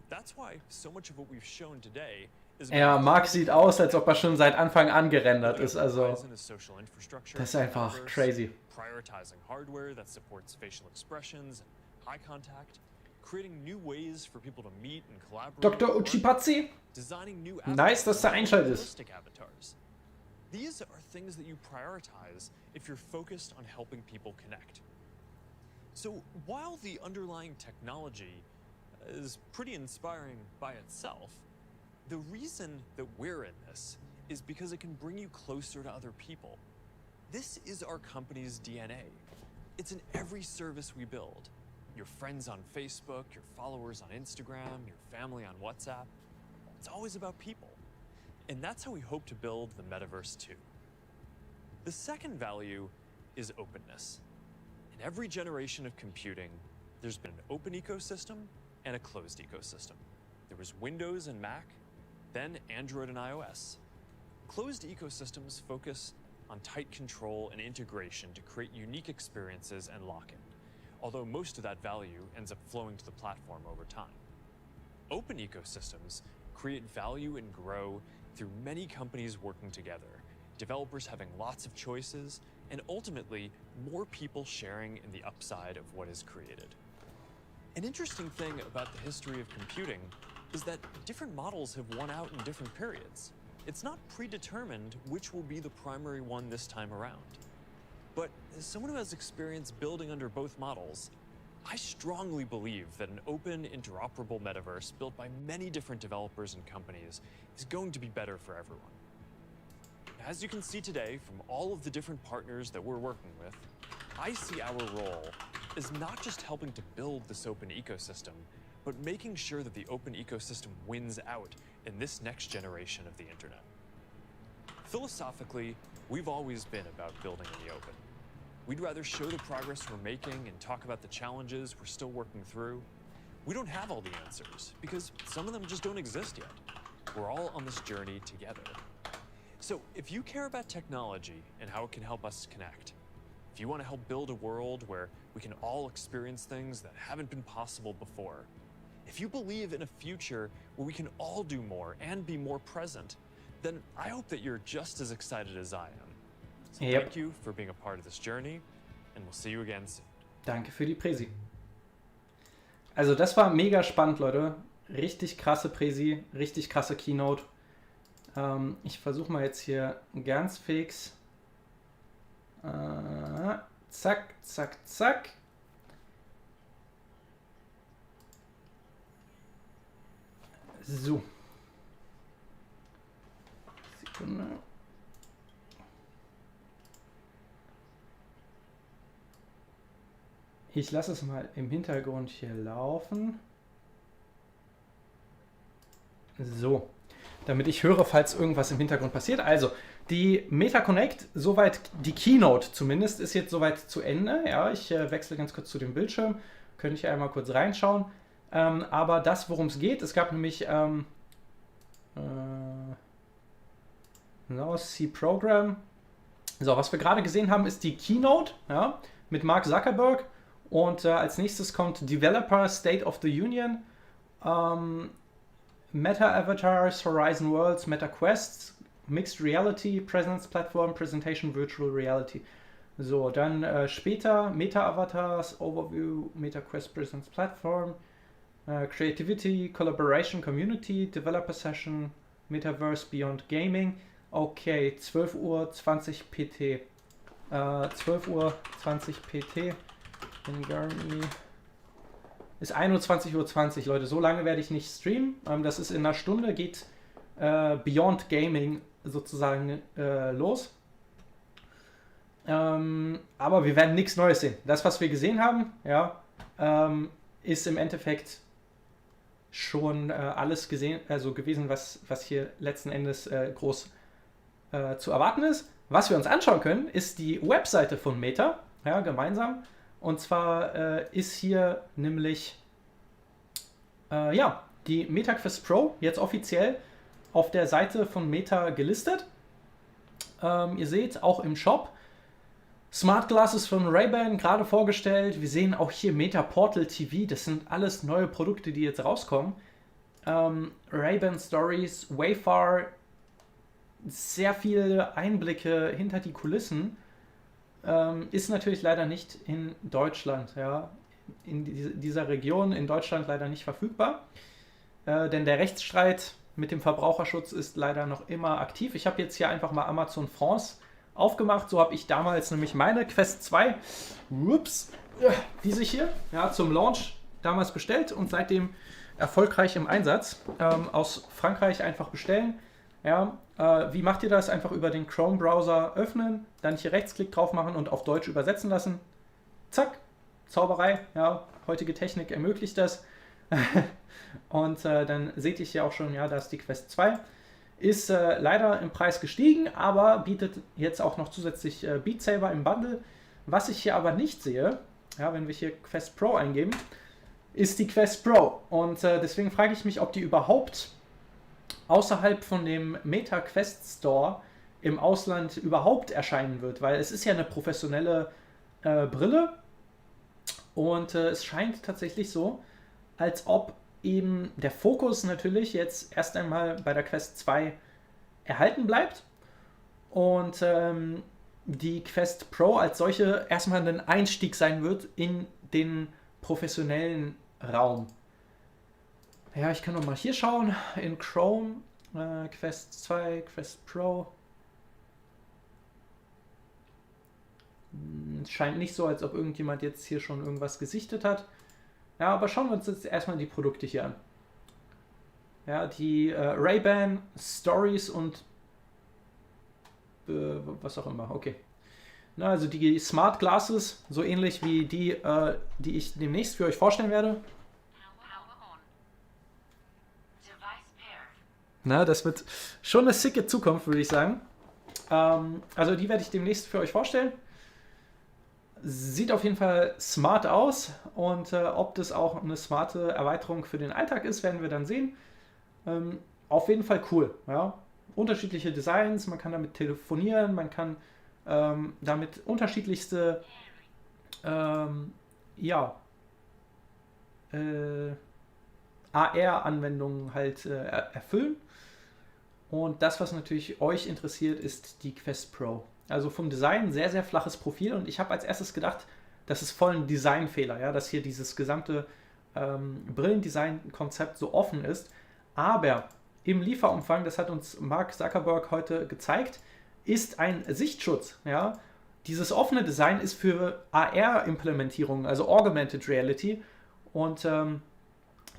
H: That's why so much of what we've shown today is
C: Ja, Mark sieht aus, als ob er schon seit Anfang an gerendert ist, also das ist einfach crazy.
H: Prioritizing hardware that supports facial expressions and eye contact, creating new ways for people to meet and collaborate.
C: Dr. Uchipazzi, nice, dass du einschaltest.
H: Avatars. These are things that you prioritize if you're focused on helping people connect. So while the underlying technology is pretty inspiring by itself, the reason that we're in this is because it can bring you closer to other people. This is our company's DNA. It's in every service we build. Your friends on Facebook, your followers on Instagram, your family on WhatsApp. It's always about people. And that's how we hope to build the metaverse too. The second value is openness. In every generation of computing, there's been an open ecosystem and a closed ecosystem. There was Windows and Mac, then Android and iOS. Closed ecosystems focus on tight control and integration to create unique experiences and lock-in, although most of that value ends up flowing to the platform over time. Open ecosystems create value and grow through many companies working together, developers having lots of choices, and ultimately more people sharing in the upside of what is created. An interesting thing about the history of computing is that different models have won out in different periods. It's not predetermined which will be the primary one this time around. But as someone who has experience building under both models, I strongly believe that an open, interoperable metaverse built by many different developers and companies is going to be better for everyone. As you can see today from all of the different partners that we're working with, I see our role as not just helping to build this open ecosystem, but making sure that the open ecosystem wins out in this next generation of the internet. Philosophically, we've always been about building in the open. We'd rather show the progress we're making and talk about the challenges we're still working through. We don't have all the answers, because some of them just don't exist yet. We're all on this journey together. So if you care about technology and how it can help us connect, if you want to help build a world where we can all experience things that haven't been possible before, if you believe in a future where we can all do more and be more present, then I hope that you're just as excited as I am. So thank you for being a part of this journey, and we'll see you again soon.
C: Danke für die Präsi. Also das war mega spannend, Leute. Richtig krasse Präsi, richtig krasse Keynote. Ich versuche mal jetzt hier ganz fix. Zack, zack, zack. So. Sekunde. Ich lasse es mal im Hintergrund hier laufen. So, damit ich höre, falls irgendwas im Hintergrund passiert. Also, die MetaConnect, soweit die Keynote zumindest, ist jetzt soweit zu Ende. Ja, ich wechsle ganz kurz zu dem Bildschirm. Könnte ich einmal kurz reinschauen. Aber das, worum es geht, es gab nämlich C-Program. So, was wir gerade gesehen haben, ist die Keynote, ja, mit Mark Zuckerberg. Und als nächstes kommt Developer State of the Union, Meta Avatars, Horizon Worlds, Meta Quests, Mixed Reality, Presence Platform, Presentation Virtual Reality. So, dann später Meta Avatars, Overview, Meta Quest Presence Platform, Creativity, Collaboration, Community, Developer Session, Metaverse Beyond Gaming. Okay, 12:20 Uhr PT. 12:20 Uhr PT. In Germany ist 21:20 Uhr, Leute. So lange werde ich nicht streamen. Das ist in einer Stunde, geht Beyond Gaming sozusagen los. Aber wir werden nichts Neues sehen. Das, was wir gesehen haben, ja, ist im Endeffekt schon alles gewesen, was hier letzten Endes groß zu erwarten ist. Was wir uns anschauen können, ist die Webseite von Meta, ja, gemeinsam. Und zwar ist hier nämlich die Meta Quest Pro jetzt offiziell auf der Seite von Meta gelistet. Ihr seht auch im Shop Smart Glasses von Ray-Ban gerade vorgestellt. Wir sehen auch hier Meta Portal TV. Das sind alles neue Produkte, die jetzt rauskommen. Ray-Ban Stories, Wayfar, sehr viele Einblicke hinter die Kulissen. Ist natürlich leider nicht in Deutschland, ja, in dieser Region in Deutschland leider nicht verfügbar, denn der Rechtsstreit mit dem Verbraucherschutz ist leider noch immer aktiv. Ich habe jetzt hier einfach mal Amazon France aufgemacht, so habe ich damals nämlich meine Quest 2, diese hier, ja, zum Launch damals bestellt und seitdem erfolgreich im Einsatz. Aus Frankreich einfach bestellen. Ja, wie macht ihr das? Einfach über den Chrome-Browser öffnen, dann hier Rechtsklick drauf machen und auf Deutsch übersetzen lassen. Zack, Zauberei, ja, heutige Technik ermöglicht das. Und dann seht ihr hier auch schon, ja, da ist die Quest 2. Ist leider im Preis gestiegen, aber bietet jetzt auch noch zusätzlich Beat Saber im Bundle. Was ich hier aber nicht sehe, ja, wenn wir hier Quest Pro eingeben, ist die Quest Pro. Und deswegen frage ich mich, ob die überhaupt außerhalb von dem Meta Quest Store im Ausland überhaupt erscheinen wird, weil es ist ja eine professionelle Brille und es scheint tatsächlich so, als ob eben der Fokus natürlich jetzt erst einmal bei der Quest 2 erhalten bleibt und die Quest Pro als solche erstmal ein Einstieg sein wird in den professionellen Raum. Ja, ich kann noch mal hier schauen, in Chrome, Quest 2, Quest Pro. Es scheint nicht so, als ob irgendjemand jetzt hier schon irgendwas gesichtet hat. Ja, aber schauen wir uns jetzt erstmal die Produkte hier an. Ja, die Ray-Ban Stories und was auch immer, okay. Na, also die Smart Glasses, so ähnlich wie die, die ich demnächst für euch vorstellen werde. Na, das wird schon eine sicke Zukunft, würde ich sagen. Also die werde ich demnächst für euch vorstellen. Sieht auf jeden Fall smart aus und ob das auch eine smarte Erweiterung für den Alltag ist, werden wir dann sehen. Auf jeden Fall cool. Ja? Unterschiedliche Designs, man kann damit telefonieren, man kann damit unterschiedlichste AR-Anwendungen halt erfüllen. Und das, was natürlich euch interessiert, ist die Quest Pro. Also vom Design sehr, sehr flaches Profil und ich habe als erstes gedacht, das ist voll ein Designfehler, ja, dass hier dieses gesamte Brillendesign-Konzept so offen ist. Aber im Lieferumfang, das hat uns Mark Zuckerberg heute gezeigt, ist ein Sichtschutz. Ja. Dieses offene Design ist für AR-Implementierungen, also Augmented Reality. Und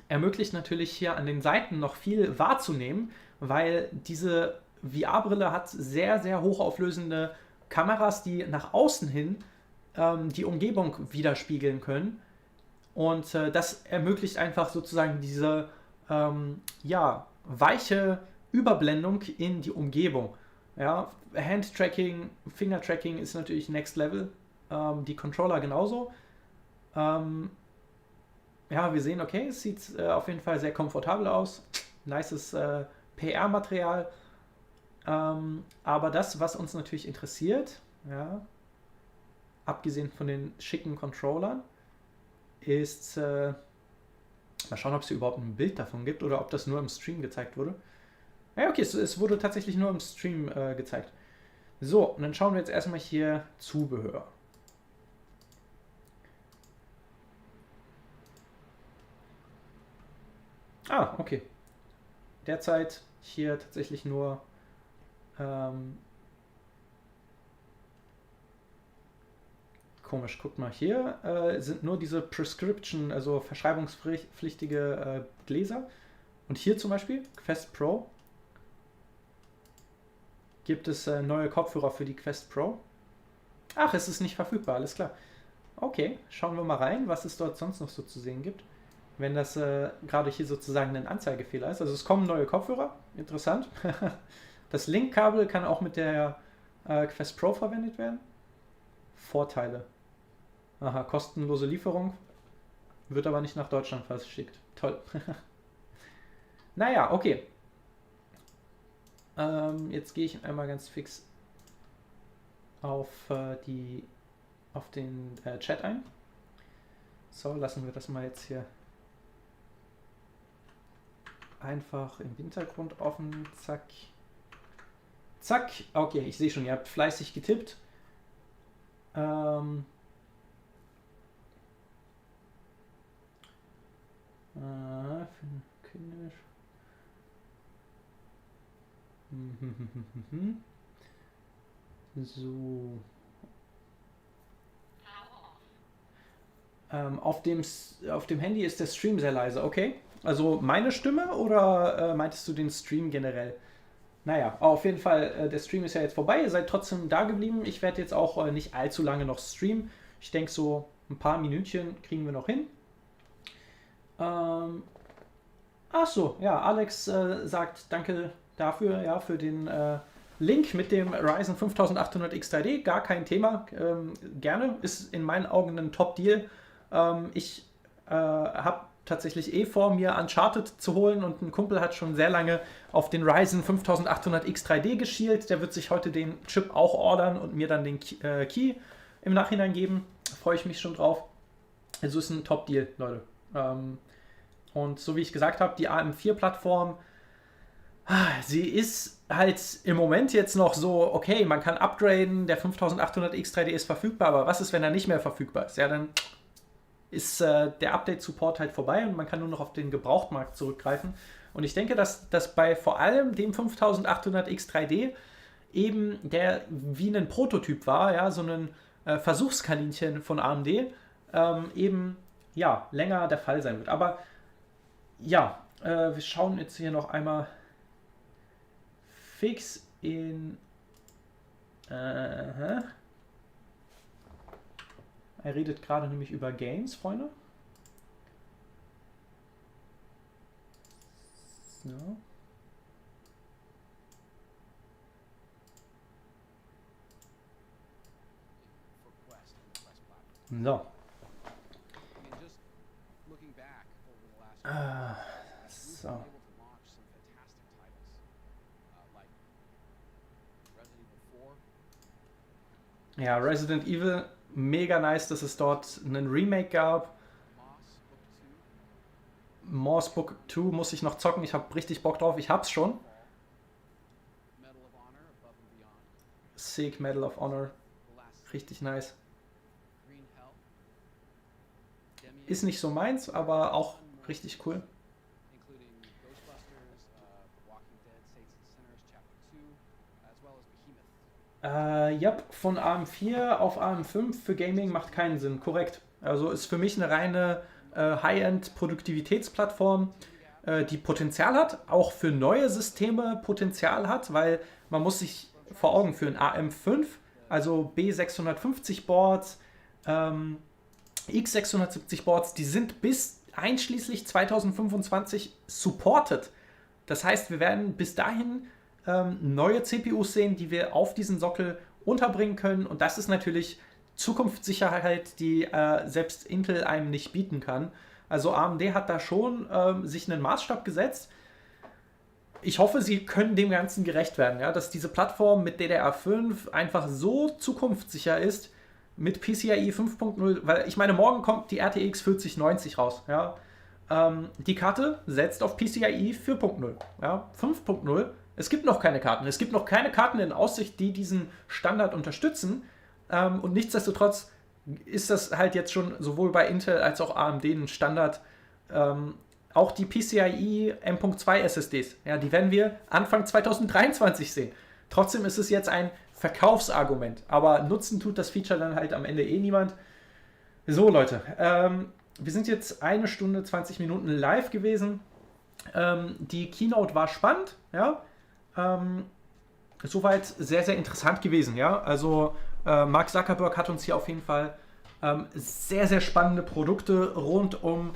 C: ermöglicht natürlich hier an den Seiten noch viel wahrzunehmen, weil diese VR-Brille hat sehr, sehr hochauflösende Kameras, die nach außen hin die Umgebung widerspiegeln können. Und das ermöglicht einfach sozusagen diese weiche Überblendung in die Umgebung. Ja, Hand-Tracking, Finger-Tracking ist natürlich Next Level. Die Controller genauso. Ja, wir sehen, okay, es sieht auf jeden Fall sehr komfortabel aus. Nices PR-Material. Aber das, was uns natürlich interessiert, ja, abgesehen von den schicken Controllern, ist, mal schauen, ob es hier überhaupt ein Bild davon gibt oder ob das nur im Stream gezeigt wurde. Ja, okay, es wurde tatsächlich nur im Stream gezeigt. So, und dann schauen wir jetzt erstmal hier Zubehör. Ah, okay. Derzeit hier tatsächlich nur komisch, guckt mal hier, sind nur diese Prescription, also verschreibungspflichtige Gläser. Und hier zum Beispiel, Quest Pro, gibt es neue Kopfhörer für die Quest Pro. Ach, es ist nicht verfügbar, alles klar. Okay, schauen wir mal rein, was es dort sonst noch so zu sehen gibt. Wenn das gerade hier sozusagen ein Anzeigefehler ist. Also es kommen neue Kopfhörer, interessant. Das Linkkabel kann auch mit der Quest Pro verwendet werden. Vorteile. Aha, kostenlose Lieferung. Wird aber nicht nach Deutschland verschickt. Toll. Naja, okay. Jetzt gehe ich einmal ganz fix auf den Chat ein. So, lassen wir das mal jetzt hier einfach im Hintergrund offen. Zack. Zack. Okay, ich sehe schon, ihr habt fleißig getippt. So. Auf dem Handy ist der Stream sehr leise, okay. Also meine Stimme oder meintest du den Stream generell? Naja, auf jeden Fall, der Stream ist ja jetzt vorbei, ihr seid trotzdem da geblieben. Ich werde jetzt auch nicht allzu lange noch streamen. Ich denke, so ein paar Minütchen kriegen wir noch hin. Achso, ja, Alex sagt danke dafür, ja, für den Link mit dem Ryzen 5800 X3D. Gar kein Thema, gerne, ist in meinen Augen ein Top-Deal. Ich habe tatsächlich vor, mir Uncharted zu holen und ein Kumpel hat schon sehr lange auf den Ryzen 5800 X3D geschielt. Der wird sich heute den Chip auch ordern und mir dann den Key im Nachhinein geben. Da freue ich mich schon drauf. Also ist ein Top-Deal, Leute. Und so wie ich gesagt habe, die AM4-Plattform, sie ist halt im Moment jetzt noch so, okay, man kann upgraden, der 5800 X3D ist verfügbar, aber was ist, wenn er nicht mehr verfügbar ist? Ja, dann ist der Update-Support halt vorbei und man kann nur noch auf den Gebrauchtmarkt zurückgreifen. Und ich denke, dass bei vor allem dem 5800 X3D eben der wie ein Prototyp war, ja, so ein Versuchskaninchen von AMD, eben ja, länger der Fall sein wird. Aber ja, wir schauen jetzt hier noch einmal fix in er redet gerade nämlich über Games, Freunde. So. So. So. Ja, Resident Evil, mega nice, dass es dort einen Remake gab. Morse Book 2 muss ich noch zocken, ich habe richtig Bock drauf, ich hab's schon. Sick, Medal of Honor, richtig nice. Ist nicht so meins, aber auch richtig cool. Ja, von AM4 auf AM5 für Gaming macht keinen Sinn, korrekt. Also ist für mich eine reine High-End-Produktivitätsplattform, die Potenzial hat, auch für neue Systeme Potenzial hat, weil man muss sich vor Augen führen, AM5, also B650 Boards, X670 Boards, die sind bis einschließlich 2025 supported. Das heißt, wir werden bis dahin neue CPUs sehen, die wir auf diesen Sockel unterbringen können. Und das ist natürlich Zukunftssicherheit, die selbst Intel einem nicht bieten kann. Also AMD hat da schon sich einen Maßstab gesetzt. Ich hoffe, sie können dem Ganzen gerecht werden, ja? Dass diese Plattform mit DDR5 einfach so zukunftssicher ist, mit PCIe 5.0, weil ich meine, morgen kommt die RTX 4090 raus. Ja? Die Karte setzt auf PCIe 4.0, ja? 5.0. Es gibt noch keine Karten. Es gibt noch keine Karten in Aussicht, die diesen Standard unterstützen. Und nichtsdestotrotz ist das halt jetzt schon sowohl bei Intel als auch AMD ein Standard. Auch die PCIe M.2 SSDs, ja, die werden wir Anfang 2023 sehen. Trotzdem ist es jetzt ein Verkaufsargument. Aber nutzen tut das Feature dann halt am Ende eh niemand. So, Leute. Wir sind jetzt 1 Stunde 20 Minuten live gewesen. Die Keynote war spannend, ja. Soweit sehr, sehr interessant gewesen, ja. Also Mark Zuckerberg hat uns hier auf jeden Fall sehr, sehr spannende Produkte rund um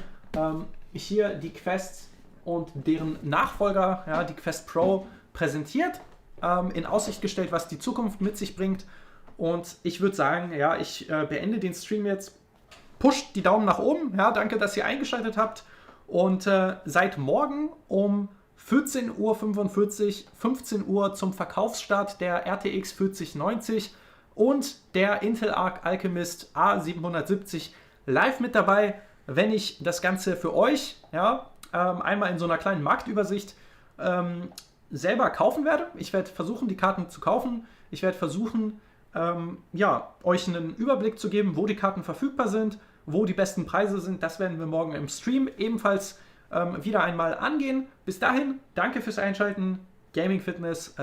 C: hier die Quest und deren Nachfolger, ja, die Quest Pro, präsentiert, in Aussicht gestellt, was die Zukunft mit sich bringt. Und ich würde sagen, ja, ich beende den Stream jetzt. Pusht die Daumen nach oben, ja, danke, dass ihr eingeschaltet habt. Und seid morgen um 14:45 Uhr, 15 Uhr zum Verkaufsstart der RTX 4090 und der Intel Arc Alchemist A770 live mit dabei, wenn ich das Ganze für euch, ja, einmal in so einer kleinen Marktübersicht selber kaufen werde. Ich werde versuchen, die Karten zu kaufen. Ich werde versuchen, ja, euch einen Überblick zu geben, wo die Karten verfügbar sind, wo die besten Preise sind. Das werden wir morgen im Stream ebenfalls wieder einmal angehen. Bis dahin, danke fürs Einschalten. Gaming Fitness,